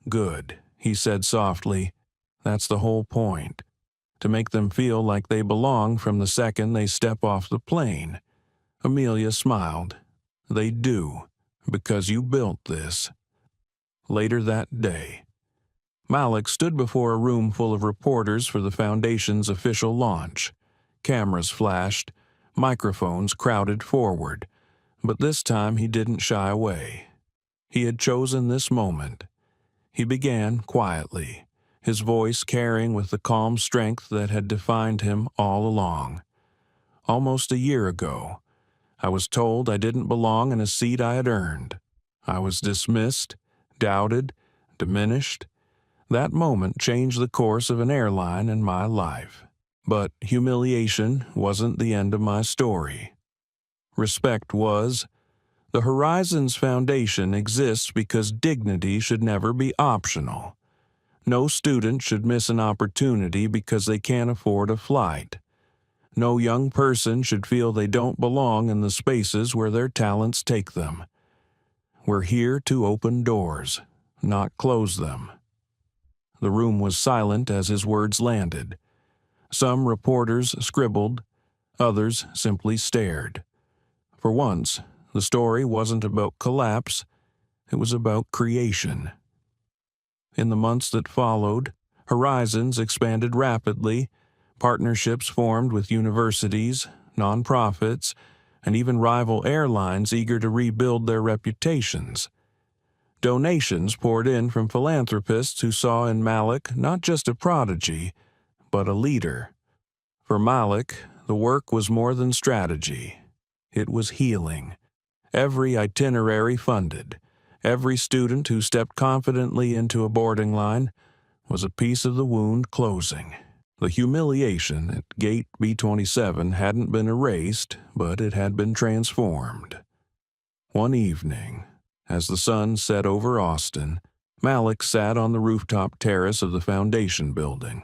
"Good," he said softly. "That's the whole point. to make them feel like they belong from the second they step off the plane. Amelia smiled. They do, because you built this. Later that day, Malik stood before a room full of reporters for the Foundation's official launch. Cameras flashed, microphones crowded forward, but this time he didn't shy away. He had chosen this moment. He began quietly, his voice carrying with the calm strength that had defined him all along. Almost a year ago, I was told I didn't belong in a seat I had earned. I was dismissed, doubted, diminished. That moment changed the course of an airline in my life. But humiliation wasn't the end of my story. Respect was. The Horizons Foundation exists because dignity should never be optional. No student should miss an opportunity because they can't afford a flight. No young person should feel they don't belong in the spaces where their talents take them. We're here to open doors, not close them. The room was silent as his words landed. Some reporters scribbled, others simply stared. For once, the story wasn't about collapse, it was about creation. In the months that followed, Horizons expanded rapidly. Partnerships formed with universities, nonprofits, and even rival airlines eager to rebuild their reputations. Donations poured in from philanthropists who saw in Malik not just a prodigy, but a leader. For Malik, the work was more than strategy. It was healing. Every itinerary funded, every student who stepped confidently into a boarding line was a piece of the wound closing. The humiliation at Gate B-27 hadn't been erased, but it had been transformed. One evening, as the sun set over Austin, Malik sat on the rooftop terrace of the Foundation building.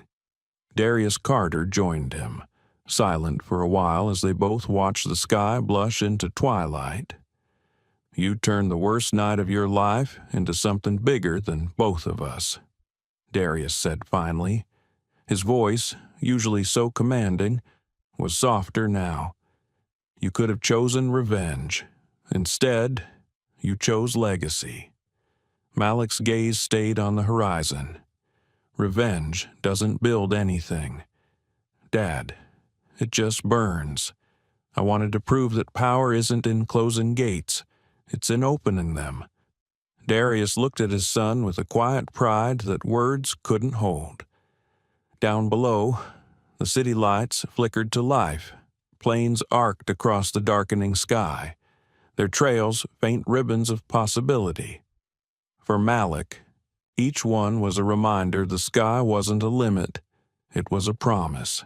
Darius Carter joined him, silent for a while as they both watched the sky blush into twilight. "You turned the worst night of your life into something bigger than both of us," Darius said finally. His voice, usually so commanding, was softer now. "You could have chosen revenge. Instead, you chose legacy." Malik's gaze stayed on the horizon. "Revenge doesn't build anything. Dad, it just burns. I wanted to prove that power isn't in closing gates. It's in opening them." Darius looked at his son with a quiet pride that words couldn't hold. Down below, the city lights flickered to life. Planes arced across the darkening sky, their trails faint ribbons of possibility. For Malik, each one was a reminder the sky wasn't a limit, it was a promise.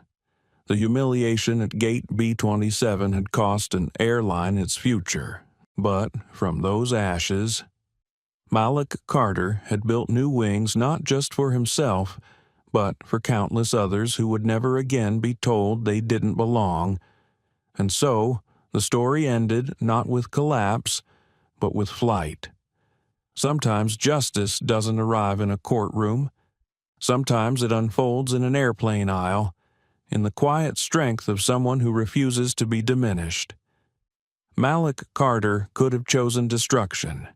The humiliation at Gate B-27 had cost an airline its future, but from those ashes, Malik Carter had built new wings not just for himself, but for countless others who would never again be told they didn't belong. And so, the story ended not with collapse, but with flight. Sometimes justice doesn't arrive in a courtroom. Sometimes it unfolds in an airplane aisle, in the quiet strength of someone who refuses to be diminished. Malik Carter could have chosen destruction.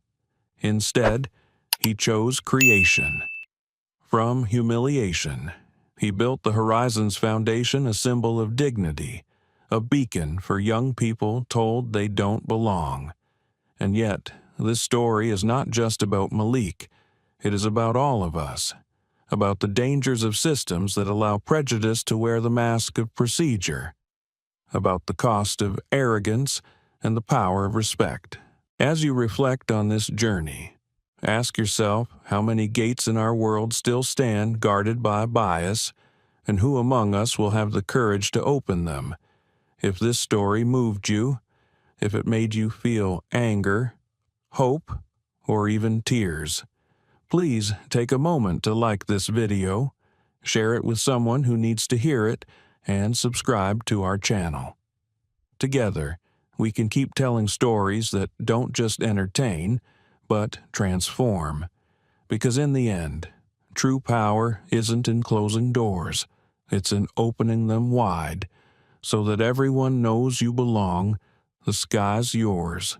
Instead, he chose creation. From humiliation, he built the Horizons Foundation, a symbol of dignity, a beacon for young people told they don't belong. And yet, this story is not just about Malik. It is about all of us, about the dangers of systems that allow prejudice to wear the mask of procedure, about the cost of arrogance and the power of respect. As you reflect on this journey, ask yourself how many gates in our world still stand guarded by bias, and who among us will have the courage to open them. If this story moved you, if it made you feel anger, hope, or even tears, please take a moment to like this video, share it with someone who needs to hear it, and subscribe to our channel. Together, we can keep telling stories that don't just entertain, but transform. Because in the end, true power isn't in closing doors, It's in opening them wide so that everyone knows you belong, the sky's yours,